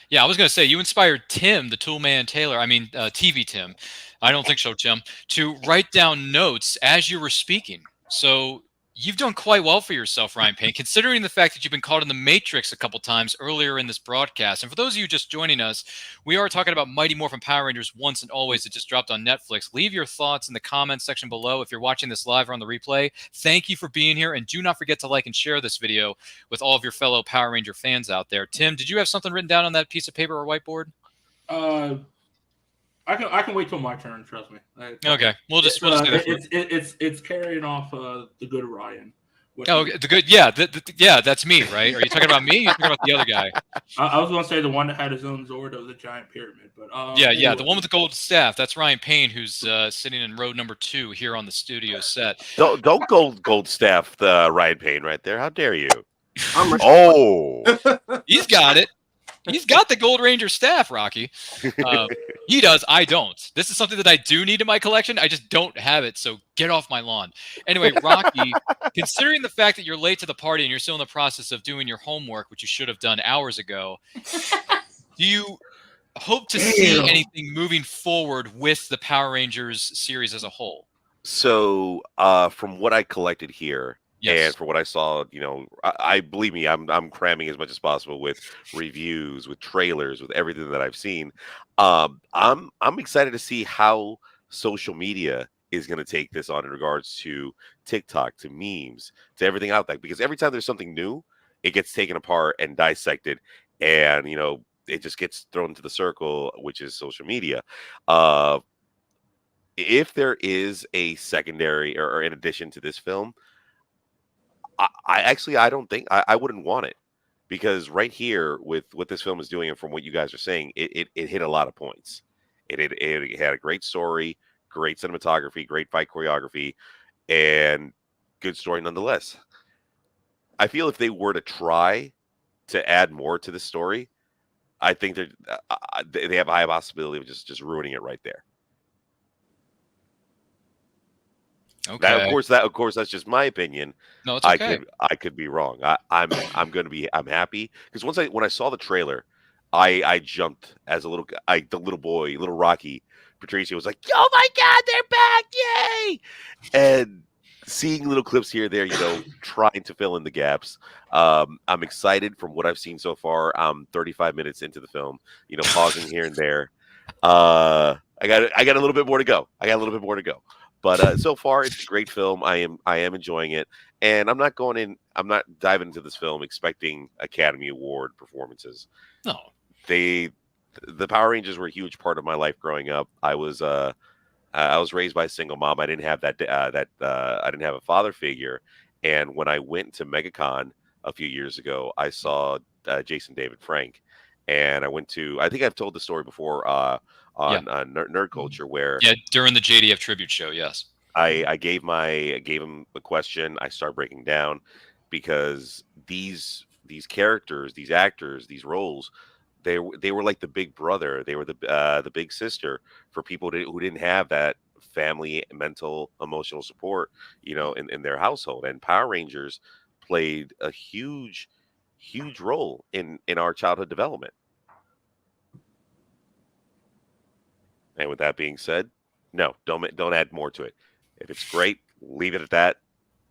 yeah, I was going to say you inspired Tim, the Toolman Taylor. I mean, TV Tim. I don't think so, Tim, to write down notes as you were speaking. So you've done quite well for yourself, Ryan Payne, considering the fact that you've been caught in the Matrix a couple times earlier in this broadcast. And for those of you just joining us, we are talking about Mighty Morphin Power Rangers Once and Always that just dropped on Netflix. Leave your thoughts in the comments section below if you're watching this live or on the replay. Thank you for being here, and do not forget to like and share this video with all of your fellow Power Ranger fans out there. Tim, did you have something written down on that piece of paper or whiteboard? I can wait till my turn. Trust me. Okay, we'll just it's carrying off the good Ryan. The good, yeah, that's me, right? Are you talking about me? You're talking about the other guy? I was going to say the one that had his own Zord of the giant pyramid, but yeah, the one with the gold staff. That's Ryan Payne, who's sitting in row number 2 here on the studio set. Don't gold staff the Ryan Payne right there. How dare you? He's got it. He's got the Gold Ranger staff, Rocky. He does. I don't. This is something that I do need in my collection. I just don't have it, so get off my lawn. Anyway, Rocky, considering the fact that you're late to the party and you're still in the process of doing your homework, which you should have done hours ago, do you hope to see anything moving forward with the Power Rangers series as a whole? So, from what I collected here, and for what I saw, you know, I believe me, I'm cramming as much as possible with reviews, with trailers, with everything that I've seen. I'm excited to see how social media is going to take this on in regards to TikTok, to memes, to everything out there. Because every time there's something new, it gets taken apart and dissected, and you know, it just gets thrown into the circle, which is social media. If there is a secondary or in addition to this film, I don't think I wouldn't want it, because right here with what this film is doing and from what you guys are saying, it hit a lot of points. It had a great story, great cinematography, great fight choreography, and good story nonetheless. I feel if they were to try to add more to the story, I think they have a high possibility of just ruining it right there. Okay. That of course that's just my opinion. No, it's okay. I could be wrong. I'm happy because when I saw the trailer, I jumped as a little the little boy, little Rocky. Patricia was like, "Oh my God, they're back! Yay!" And seeing little clips here and there, trying to fill in the gaps. I'm excited from what I've seen so far. I'm 35 minutes into the film, pausing here and there. I got a little bit more to go. But so far, it's a great film. I am enjoying it, and I'm not diving into this film expecting Academy Award performances. No, the Power Rangers were a huge part of my life growing up. I was raised by a single mom. I didn't have I didn't have a father figure, and when I went to MegaCon a few years ago, I saw Jason David Frank, and I went to. I think I've told the story before. On Nerd Culture, where during the JDF tribute show, yes, I gave him the question. I started breaking down because these characters, these actors, these roles, they were like the big brother. They were the big sister for people who didn't have that family, mental, emotional support, in their household. And Power Rangers played a huge role in our childhood development. And with that being said, no, don't add more to it. If it's great, leave it at that.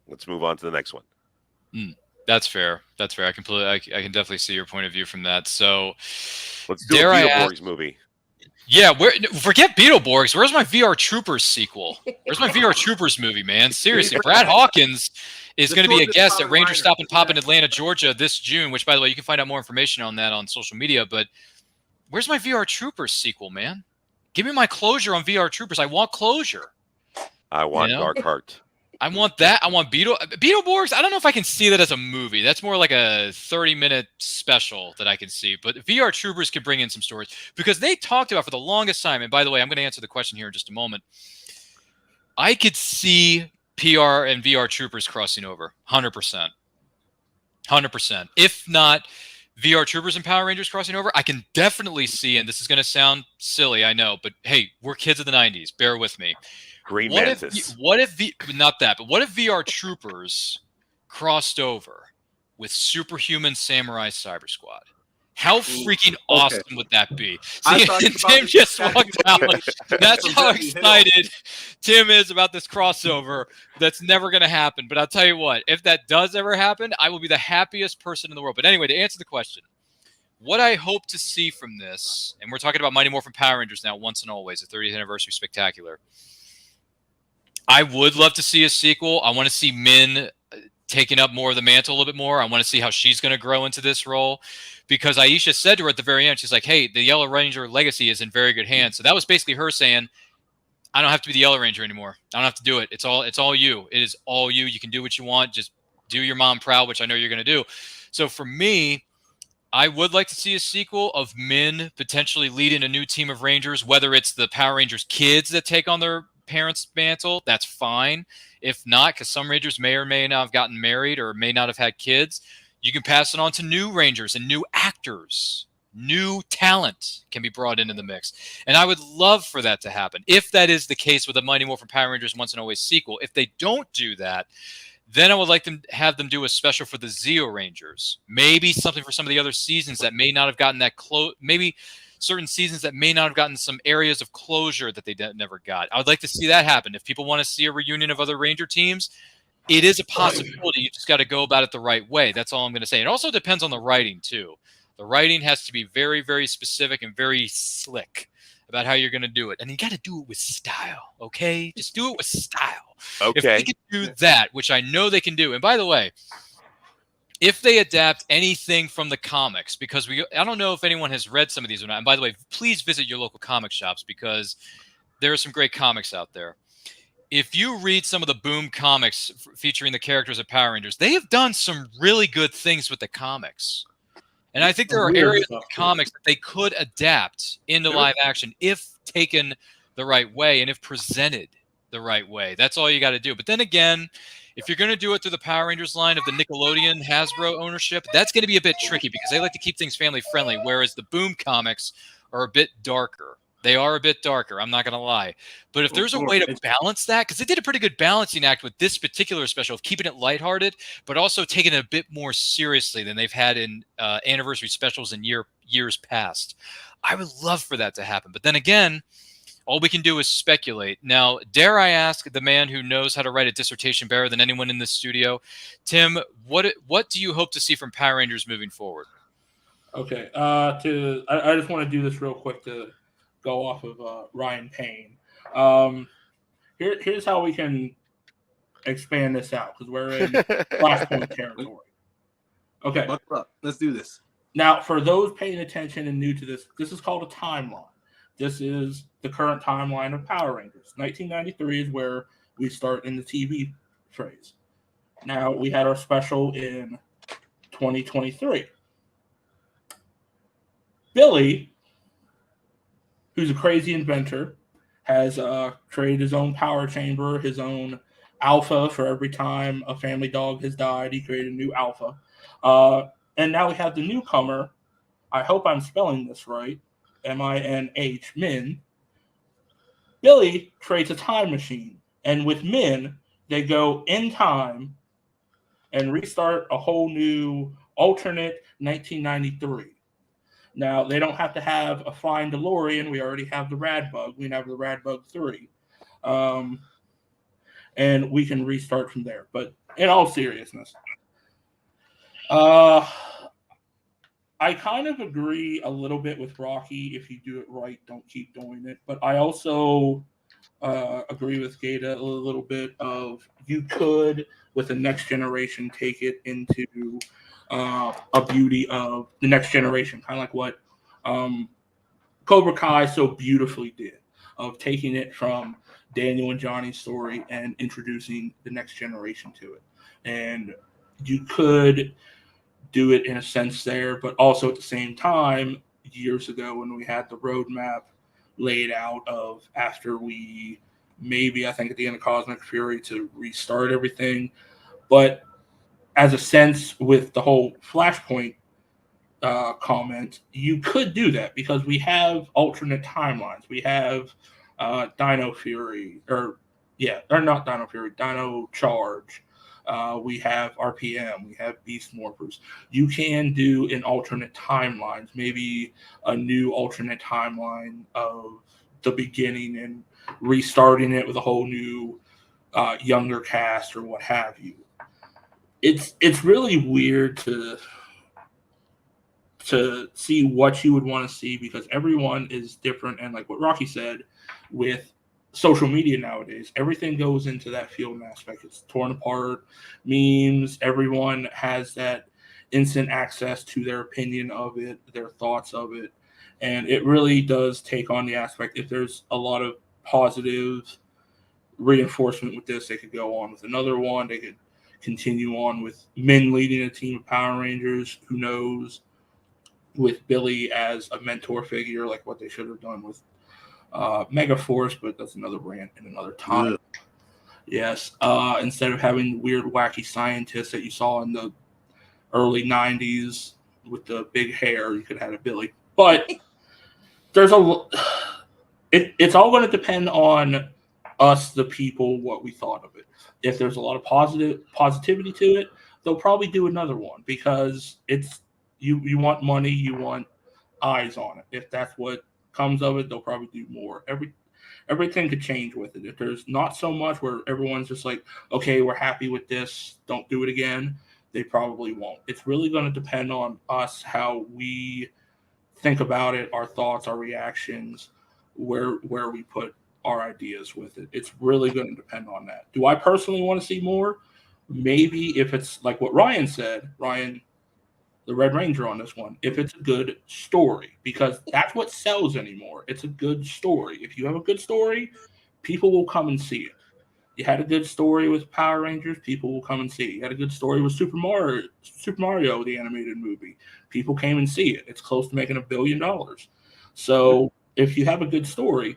Let's move on to the next one. That's fair. I can definitely see your point of view from that. So let's do a Beetleborgs movie. Yeah, forget Beetleborgs. Where's my VR Troopers sequel? Where's my VR Troopers movie, man? Seriously, Brad Hawkins is going to be a guest at Ranger Stop and Pop in Atlanta, Georgia this June, which, by the way, you can find out more information on that on social media. But where's my VR Troopers sequel, man? Give me my closure on VR Troopers. I want closure. I want Dark Heart. I want that. I want Beetleborgs. I don't know if I can see that as a movie. That's more like a 30-minute special that I can see. But VR Troopers could bring in some stories because they talked about for the longest time. And by the way, I'm going to answer the question here in just a moment. I could see PR and VR Troopers crossing over 100%. 100%. If not VR Troopers and Power Rangers crossing over, I can definitely see, and this is going to sound silly, I know, but hey, we're kids of the 90s. Bear with me. Green Mantis. What if VR Troopers crossed over with Superhuman Samurai Cyber Squad? How freaking awesome would that be? See, Tim just walked out. That's how excited Tim is about this crossover. That's never going to happen. But I'll tell you what, if that does ever happen, I will be the happiest person in the world. But anyway, to answer the question, what I hope to see from this, and we're talking about Mighty Morphin Power Rangers now, once and always, the 30th anniversary spectacular. I would love to see a sequel. I want to see Min taking up more of the mantle a little bit more. I want to see how she's going to grow into this role, because Aisha said to her at the very end, she's like, hey, the Yellow Ranger legacy is in very good hands. So that was basically her saying, I don't have to be the Yellow Ranger anymore. I don't have to do it. It's all you. It is all you. You can do what you want. Just do your mom proud, which I know you're going to do. So for me, I would like to see a sequel of Min potentially leading a new team of Rangers, whether it's the Power Rangers kids that take on their parents' mantle. That's fine. If not, because some Rangers may or may not have gotten married or may not have had kids, you can pass it on to new Rangers and new actors. New talent can be brought into the mix. And I would love for that to happen. If that is the case with the Mighty Morphin Power Rangers Once and Always sequel, if they don't do that, then I would like them have them do a special for the Zeo Rangers. Maybe something for some of the other seasons that may not have gotten that close. Maybe certain seasons that may not have gotten some areas of closure that they never got. I would like to see that happen. If people want to see a reunion of other Ranger teams, it is a possibility. You just got to go about it the right way. That's all I'm going to say. It also depends on the writing, too. The writing has to be very, very specific and very slick about how you're going to do it. And you got to do it with style, okay? Just do it with style. Okay. If they can do that, which I know they can do. And by the way, if they adapt anything from the comics, because I don't know if anyone has read some of these or not. And by the way, please visit your local comic shops because there are some great comics out there. If you read some of the Boom comics featuring the characters of Power Rangers, they have done some really good things with the comics. And I think there are areas of comics that they could adapt into live action if taken the right way and if presented the right way. That's all you got to do. But then again, If you're going to do it through the Power Rangers line of the Nickelodeon Hasbro ownership, that's going to be a bit tricky because they like to keep things family friendly, whereas the Boom comics are a bit darker. They are a bit darker, I'm not going to lie. But if there's a way to balance that, because they did a pretty good balancing act with this particular special of keeping it lighthearted, but also taking it a bit more seriously than they've had in anniversary specials in years past. I would love for that to happen. But then again, all we can do is speculate. Now, dare I ask the man who knows how to write a dissertation better than anyone in this studio, Tim, what do you hope to see from Power Rangers moving forward? Okay. I just want to do this real quick to go off of Ryan Payne. Here's how we can expand this out because we're in Flashpoint territory. Okay. Buckle up. Let's do this. Now, for those paying attention and new to this, this is called a timeline. This is the current timeline of Power Rangers. 1993 is where we start in the TV phrase. Now, we had our special in 2023. Billy, who's a crazy inventor, has created his own power chamber, his own alpha for every time a family dog has died. He created a new alpha. And now we have the newcomer. I hope I'm spelling this right. M-I-N-H, Min. Billy creates a time machine. And with Min, they go in time and restart a whole new alternate 1993. Now, they don't have to have a flying DeLorean. We already have the Rad Bug. We have the Rad Bug 3. And we can restart from there. But in all seriousness, I kind of agree a little bit with Rocky. If you do it right, don't keep doing it. But I also agree with Gata a little bit of you could, with the next generation, take it into a beauty of the next generation, kind of like what Cobra Kai so beautifully did, of taking it from Daniel and Johnny's story and introducing the next generation to it. And you could do it in a sense there, but also at the same time, years ago when we had the roadmap laid out of after we maybe, I think at the end of Cosmic Fury, to restart everything. But as a sense with the whole Flashpoint comment, you could do that because we have alternate timelines. We have Dino Fury, or not Dino Fury, Dino Charge. We have RPM, we have Beast Morphers. You can do in alternate timelines, maybe a new alternate timeline of the beginning and restarting it with a whole new younger cast or what have you. It's really weird to see what you would want to see because everyone is different. And like what Rocky said, with social media nowadays, everything goes into that field aspect. It's torn apart, memes. Everyone has that instant access to their opinion of it, their thoughts of it. And it really does take on the aspect. If there's a lot of positive reinforcement with this, they could go on with another one. They could continue on with Min leading a team of Power Rangers. Who knows? With Billy as a mentor figure, like what they should have done with Mega Force, but that's another rant in another time. Yes. Instead of having weird, wacky scientists that you saw in the early 90s with the big hair, you could have had a Billy. But there's it's all going to depend on us, the people, what we thought of it. If there's a lot of positivity to it, they'll probably do another one because it's you want money, you want eyes on it. If that's what comes of it, they'll probably do more. Everything could change with it. If there's not so much where everyone's just like, okay, we're happy with this, don't do it again, they probably won't. It's really going to depend on us, how we think about it, our thoughts, our reactions, where we put our ideas with it. It's really going to depend on that. Do I personally want to see more? Maybe if it's like what Ryan said, the Red Ranger on this one, if it's a good story, because that's what sells anymore. It's a good story. If you have a good story, people will come and see it. You had a good story with Power Rangers, people will come and see it. You had a good story with Super Mario, the animated movie. People came and see it. It's close to making $1 billion. So if you have a good story,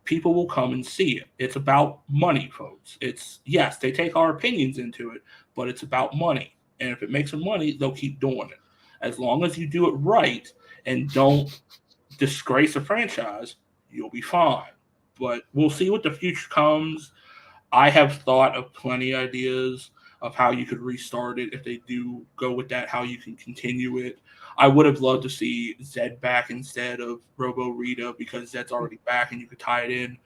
people will come and see it. It's about money, folks. It's, yes, they take our opinions into it, but it's about money. And if it makes them money, they'll keep doing it. As long as you do it right and don't disgrace a franchise, you'll be fine. But we'll see what the future comes. I have thought of plenty of ideas of how you could restart it if they do go with that, how you can continue it. I would have loved to see Zed back instead of Robo Rita, because Zed's already back and you could tie it in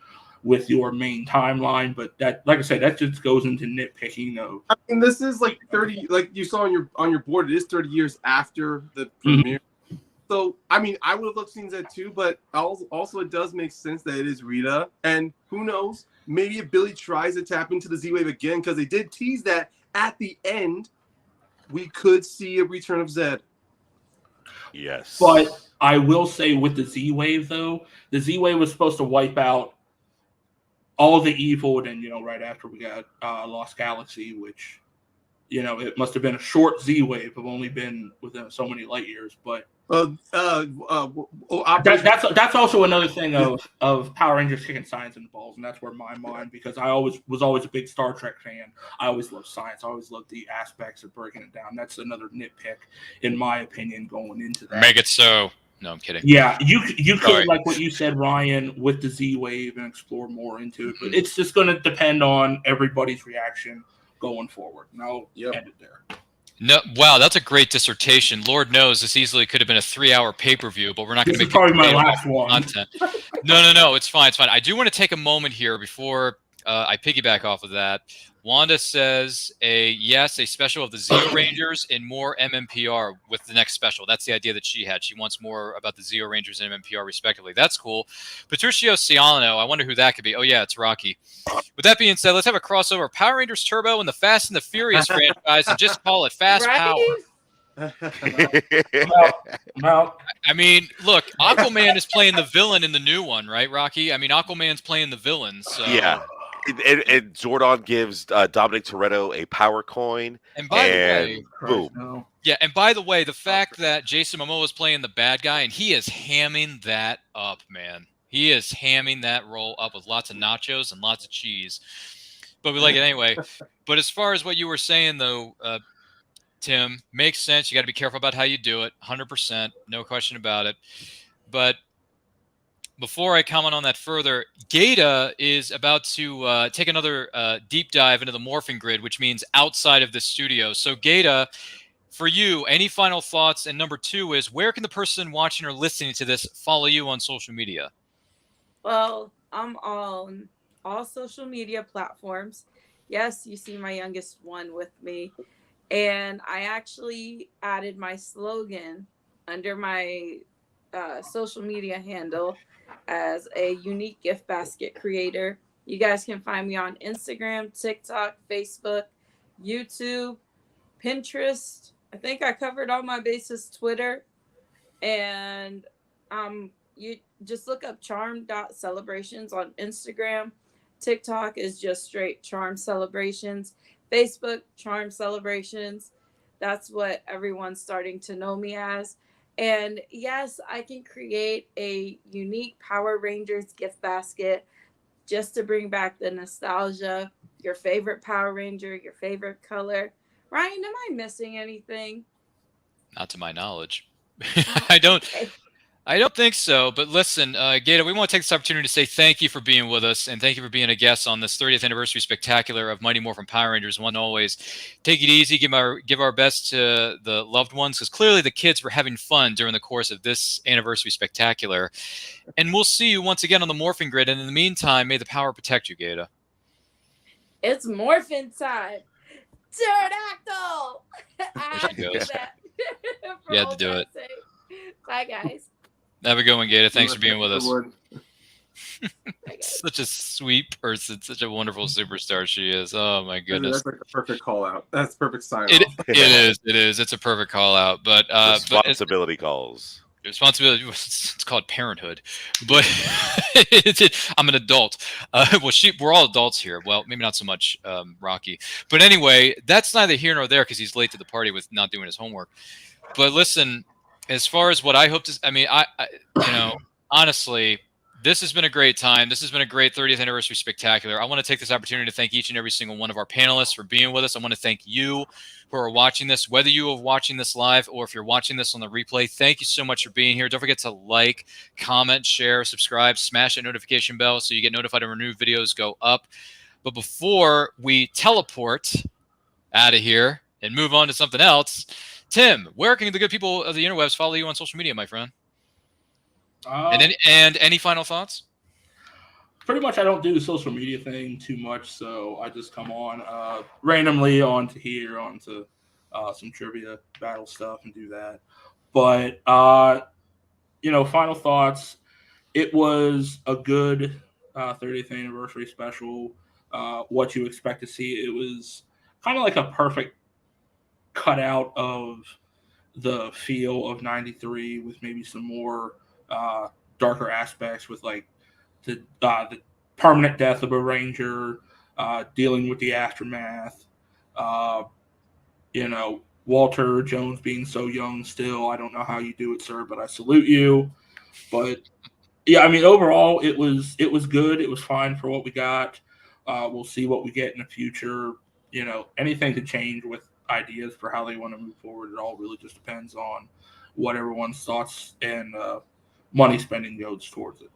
with your main timeline. But that, like I said, that just goes into nitpicking of. I mean, this is like 30, like you saw on your board. It is 30 years after the premiere. So, I mean, I would have loved seeing that too, but also it does make sense that it is Rita. And who knows, maybe if Billy tries to tap into the Z-Wave again, because they did tease that at the end, we could see a return of Zed. Yes. But I will say with the Z-Wave, though, the Z-Wave was supposed to wipe out all the evil, and then, right after we got Lost Galaxy, which, it must have been a short Z-Wave, have only been within so many light years, but that's also another thing of Power Rangers kicking science in the balls, and that's where my mind, because I was always a big Star Trek fan. I always loved science. I always loved the aspects of breaking it down. That's another nitpick, in my opinion, going into that. Make it so. No, I'm kidding. Yeah, you could, like what you said, Ryan, with the Z-Wave and explore more into it, but it's just going to depend on everybody's reaction going forward. And I'll end it there. No, wow, that's a great dissertation. Lord knows this easily could have been a 3-hour pay-per-view, but we're not going to make probably my last one. Content. No, it's fine. It's fine. I do want to take a moment here before I piggyback off of that. Wanda says a special of the Zeo Rangers and more MMPR with the next special. That's the idea that she had. She wants more about the Zeo Rangers and MMPR respectively. That's cool. Patricio Ciano, I wonder who that could be. Oh yeah, it's Rocky. With that being said, let's have a crossover Power Rangers Turbo and the Fast and the Furious franchise and just call it Fast Power. No. I mean, look, Aquaman is playing the villain in the new one, right, Rocky? I mean, Aquaman's playing the villain. So. Yeah. And Zordon gives Dominic Toretto a power coin. And by the way, boom. No. Yeah, and by the way, the fact that Jason Momoa is playing the bad guy, and he is hamming that up, man. He is hamming that roll up with lots of nachos and lots of cheese. But we like it anyway. But as far as what you were saying, though, Tim, makes sense. You got to be careful about how you do it. 100%. No question about it. But before I comment on that further, Gata is about to take another deep dive into the morphing grid, which means outside of the studio. So Gata, for you, any final thoughts? And number two is, where can the person watching or listening to this follow you on social media? Well, I'm on all social media platforms. Yes, you see my youngest one with me. And I actually added my slogan under my social media handle as a unique gift basket creator. You guys can find me on Instagram, TikTok, Facebook, YouTube, Pinterest. I think I covered all my bases, Twitter. And you just look up charm.celebrations on Instagram. TikTok is just straight charm celebrations. Facebook, charm celebrations. That's what everyone's starting to know me as. And yes, I can create a unique Power Rangers gift basket just to bring back the nostalgia, your favorite Power Ranger, your favorite color. Ryan, am I missing anything? Not to my knowledge. I don't think so. But listen, Gata, we want to take this opportunity to say thank you for being with us, and thank you for being a guest on this 30th anniversary spectacular of Mighty Morphin Power Rangers. One, always take it easy, give our best to the loved ones, because clearly the kids were having fun during the course of this anniversary spectacular. And we'll see you once again on the morphing grid. And in the meantime, may the power protect you, Gata. It's morphin time. Pterodactyl. I had to do that. You had to do it. Bye, guys. Have a good one, Gata. Thanks for being with us. Such a sweet person, such a wonderful superstar she is. Oh my goodness. That's like a perfect call out. That's perfect sign off. It is. It's a perfect call out. But responsibility calls. Responsibility. It's called parenthood. But I'm an adult. We're all adults here. Well, maybe not so much Rocky. But anyway, that's neither here nor there because he's late to the party with not doing his homework. But listen, as far as what I hope to, I mean, I honestly, This has been a great time. This has been a great 30th anniversary spectacular. I want to take this opportunity to thank each and every single one of our panelists for being with us. I want to thank you who are watching this, whether you are watching this live or if you're watching this on the replay. Thank you so much for being here. Don't forget to like, comment, share, subscribe, smash that notification bell so you get notified when new videos go up. But before we teleport out of here and move on to something else, Tim, where can the good people of the interwebs follow you on social media, my friend? And any final thoughts? Pretty much, I don't do the social media thing too much, so I just come on randomly onto here, onto some trivia battle stuff, and do that. But final thoughts. It was a good 30th anniversary special. What you expect to see. It was kind of like a perfect cutout of the feel of '93, with maybe some more darker aspects, with like the permanent death of a ranger, dealing with the aftermath. Walter Jones being so young still. I don't know how you do it, sir, but I salute you. But yeah, I mean, overall, it was good. It was fine for what we got. We'll see what we get in the future. Anything could change with ideas for how they want to move forward. It all really just depends on what everyone's thoughts and money spending goes towards it.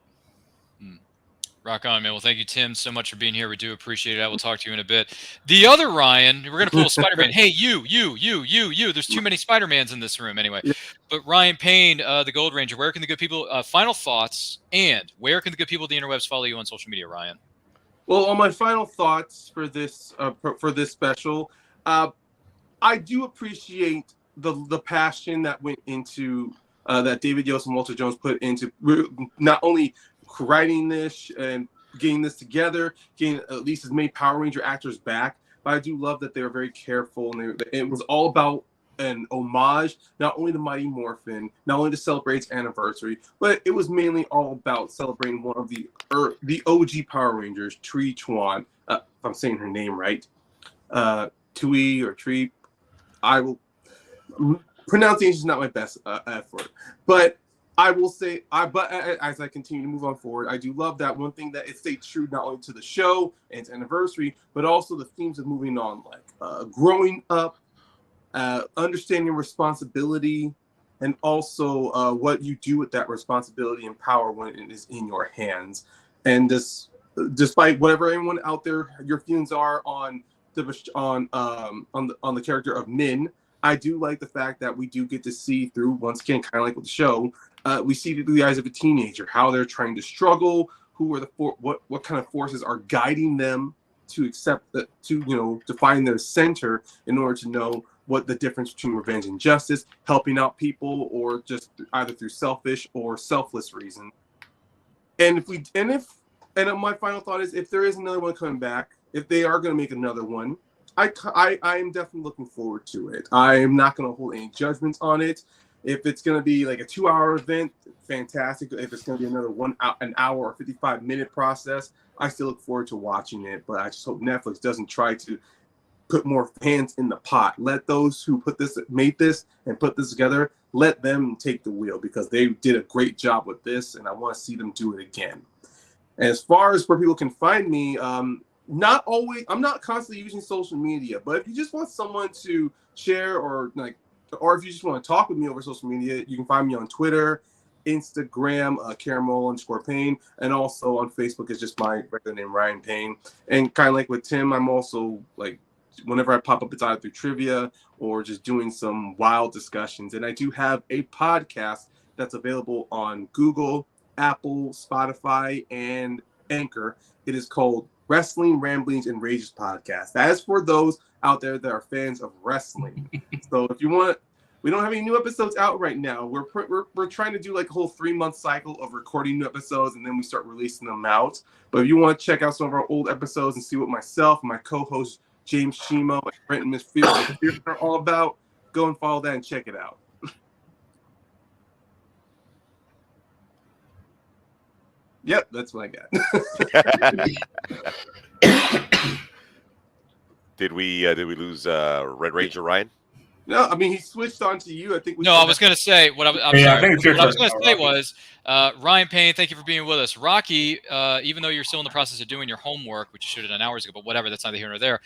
Rock on, man. Well, thank you, Tim, so much for being here. We do appreciate it. I will talk to you in a bit. The other Ryan, we're going to pull a Spider-Man. Hey, you. There's too many Spider-Mans in this room anyway. But Ryan Payne, the Gold Ranger, where can the good people, final thoughts, and where can the good people of the interwebs follow you on social media, Ryan? Well, on my final thoughts for this special, I do appreciate the passion that went into that David Yost and Walter Jones put into not only writing this and getting this together, getting at least as many Power Ranger actors back. But I do love that they were very careful, and it was all about an homage, not only to Mighty Morphin, not only to celebrate its anniversary, but it was mainly all about celebrating one of the OG Power Rangers, Tree Chuan. If I'm saying her name right, Tui or Tree. I will. Pronunciation is not my best effort, but I will say, but as I continue to move on forward, I do love that one thing that it stayed true not only to the show and its anniversary, but also the themes of moving on, like growing up, understanding responsibility, and also what you do with that responsibility and power when it is in your hands. And despite whatever anyone out there your feelings are on the character of Min, I do like the fact that we do get to see through, once again, kind of like with the show, we see through the eyes of a teenager how they're trying to struggle, who are what kind of forces are guiding them to accept that, to find their center in order to know what the difference between revenge and justice, helping out people, or just either through selfish or selfless reason. And my final thought is, if there is another one coming back, if they are going to make another one, I am definitely looking forward to it. I am not going to hold any judgments on it. If it's going to be like a 2-hour event, fantastic. If it's going to be another an hour or 55-minute process, I still look forward to watching it. But I just hope Netflix doesn't try to put more hands in the pot. Let those who made this and put this together, let them take the wheel, because they did a great job with this, and I want to see them do it again. And as far as where people can find me, I'm not constantly using social media, but if you just want someone to share, or if you just want to talk with me over social media, you can find me on Twitter, Instagram, Caramel_Payne, and also on Facebook is just my regular name, Ryan Payne. And kind of like with Tim, I'm also like, whenever I pop up, it's either through trivia or just doing some wild discussions. And I do have a podcast that's available on Google, Apple, Spotify, and Anchor. It is called Wrestling Ramblings and Rages Podcast. That is for those out there that are fans of wrestling. So if you want, we don't have any new episodes out right now. We're trying to do like a whole 3-month cycle of recording new episodes, and then we start releasing them out. But if you want to check out some of our old episodes and see what myself and my co-host James Shimo and Brenton Misfield are all about, go and follow that and check it out. Yep, that's what I got. Did we lose Red Ranger Ryan? No, I mean he switched on to you. I think we. No, I was going to say what I'm Yeah, sorry. I think it's your What I was turn going to now, say Rocky. was Ryan Payne. Thank you for being with us, Rocky. Even though you're still in the process of doing your homework, which you should have done hours ago, but whatever. That's neither here nor there.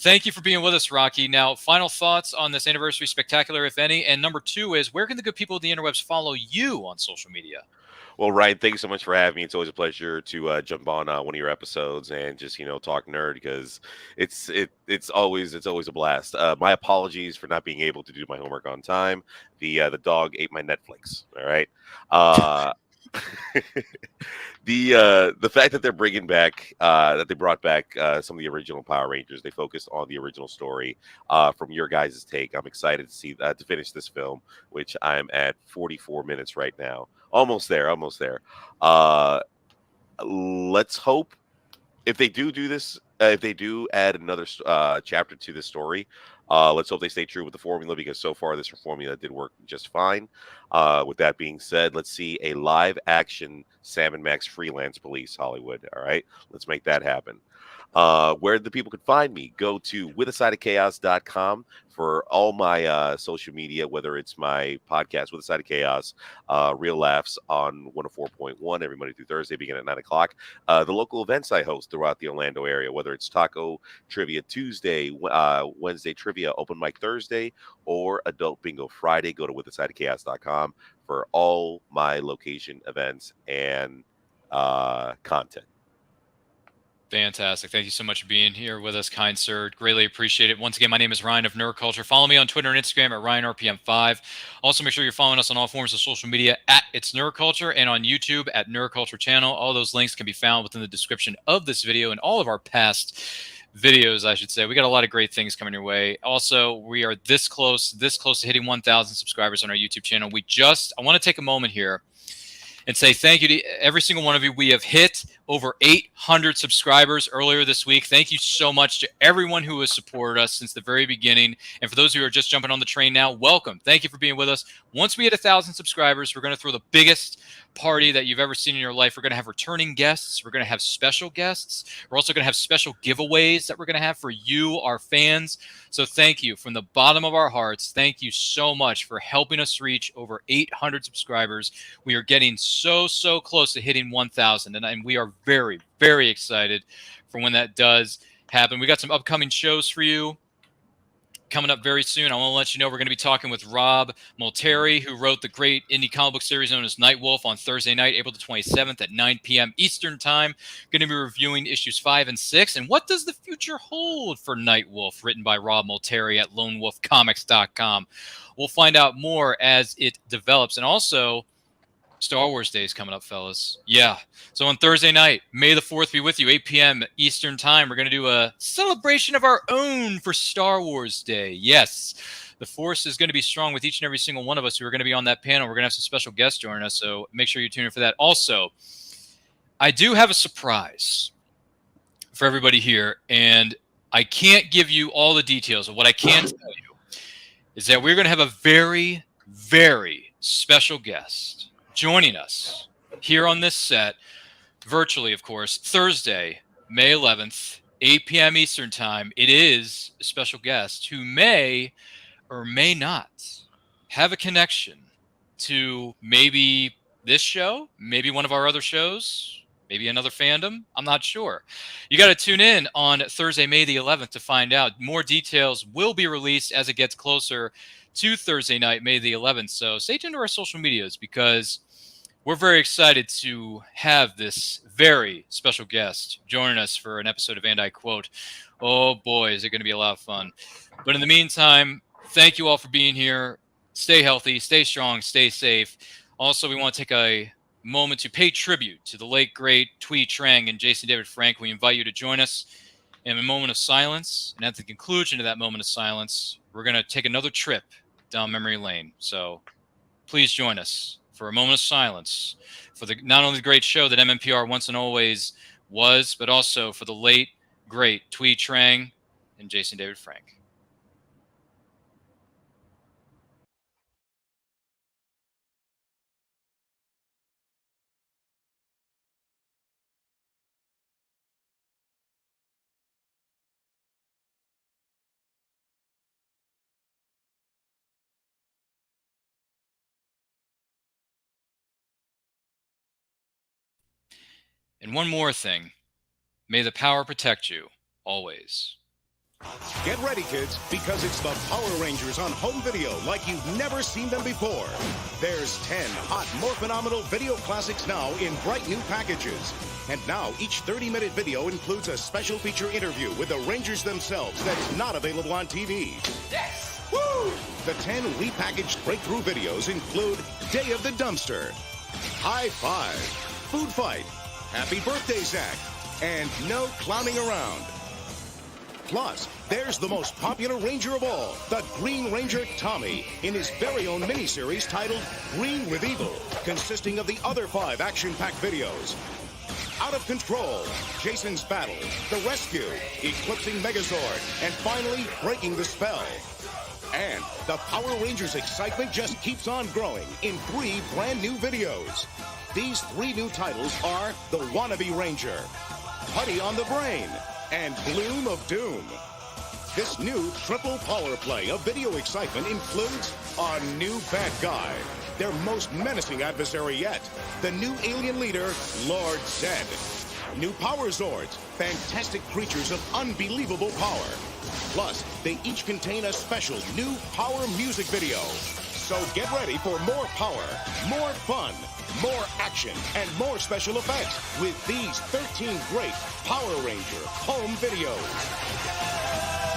Thank you for being with us, Rocky. Now, final thoughts on this anniversary spectacular, if any. And number two is, where can the good people of the interwebs follow you on social media? Well, Ryan, thanks so much for having me. It's always a pleasure to jump on one of your episodes and just talk nerd because it's always a blast. My apologies for not being able to do my homework on time. The dog ate my Netflix. All right. Uh, the fact that they're bringing back that they brought back some of the original Power Rangers, they focused on the original story from your guys' take. I'm excited to see to finish this film, which I'm at 44 minutes right now, almost there, almost there. uh let's hope if they do this, if they do add another chapter to this story, let's hope they stay true with the formula because so far this formula did work just fine. With that being said, let's see a live action Sam and Max freelance police Hollywood. All right, let's make that happen. Where the people can find me, go to withasideofchaos.com for all my social media, whether it's my podcast, With a Side of Chaos, Real Laughs on 104.1 every Monday through Thursday, beginning at 9 o'clock. The local events I host throughout the Orlando area, whether it's Taco Trivia Tuesday, Wednesday Trivia Open Mic Thursday, or Adult Bingo Friday, go to withasideofchaos.com for all my location events and content. Fantastic. Thank you so much for being here with us, kind sir. Greatly appreciate it. Once again, my name is Ryan of Nerd Culture. Follow me on Twitter and Instagram at RyanRPM5. Also, make sure you're following us on all forms of social media at It's Nerd Culture and on YouTube at Nerd Culture Channel. All those links can be found within the description of this video and all of our past videos, I should say. We got a lot of great things coming your way. Also, we are this close to hitting 1,000 subscribers on our YouTube channel. I want to take a moment here and say thank you to every single one of you. We have hit over 800 subscribers earlier this week. Thank you so much to everyone who has supported us since the very beginning. And for those who are just jumping on the train now, welcome. Thank you for being with us. Once we hit 1,000 subscribers, we're going to throw the biggest party that you've ever seen in your life. We're going to have returning guests. We're going to have special guests. We're also going to have special giveaways that we're going to have for you, our fans. So thank you from the bottom of our hearts. Thank you so much for helping us reach over 800 subscribers. We are getting so close to hitting 1,000, and we are very, very excited for when that does happen. We got some upcoming shows for you coming up very soon. I want to let you know we're going to be talking with Rob Multeri, who wrote the great indie comic book series known as Nightwolf, on Thursday night, April the 27th at 9 p.m. Eastern Time. Going to be reviewing issues 5 and 6. And what does the future hold for Nightwolf, written by Rob Multeri at lonewolfcomics.com. We'll find out more as it develops. And also, Star Wars Day is coming up, fellas. Yeah. So on Thursday night, May the 4th be with you, 8 p.m. Eastern Time. We're going to do a celebration of our own for Star Wars Day. Yes. The Force is going to be strong with each and every single one of us who are going to be on that panel. We're going to have some special guests joining us, so make sure you tune in for that. Also, I do have a surprise for everybody here, and I can't give you all the details. Of what I can tell you is that we're going to have a very, very special guest joining us here on this set, virtually, of course, Thursday, May 11th, 8 p.m. Eastern Time. It is a special guest who may or may not have a connection to maybe this show, maybe one of our other shows, maybe another fandom. I'm not sure. You got to tune in on Thursday, May the 11th to find out. More details will be released as it gets closer to Thursday night, May the 11th. So stay tuned to our social medias because we're very excited to have this very special guest joining us for an episode of And I Quote. Oh boy, is it going to be a lot of fun. But in the meantime, thank you all for being here. Stay healthy, stay strong, stay safe. Also, we want to take a moment to pay tribute to the late, great Twee Trang and Jason David Frank. We invite you to join us in a moment of silence. And at the conclusion of that moment of silence, we're going to take another trip down memory lane. So please join us for a moment of silence for the not only the great show that MMPR once and always was, but also for the late, great Twee Trang and Jason David Frank. And one more thing. May the power protect you, always. Get ready, kids, because it's the Power Rangers on home video like you've never seen them before. There's 10 hot, more phenomenal video classics now in bright new packages. And now each 30-minute video includes a special feature interview with the Rangers themselves that's not available on TV. Yes! Woo! The 10 repackaged breakthrough videos include Day of the Dumpster, High Five, Food Fight, Happy Birthday Zach, and No Clowning Around. Plus, there's the most popular Ranger of all, the Green Ranger Tommy, in his very own miniseries titled Green with Evil, consisting of the other 5 action-packed videos. Out of Control, Jason's Battle, The Rescue, Eclipsing Megazord, and finally, Breaking the Spell. And the Power Rangers excitement just keeps on growing in 3 brand new videos. These 3 new titles are The Wannabe Ranger, Putty on the Brain, and Bloom of Doom. This new triple power play of video excitement includes a new bad guy, their most menacing adversary yet, the new alien leader, Lord Zed. New Power Zords, fantastic creatures of unbelievable power. Plus, they each contain a special new power music video. So get ready for more power, more fun, more action, and more special effects with these 13 great Power Ranger home videos.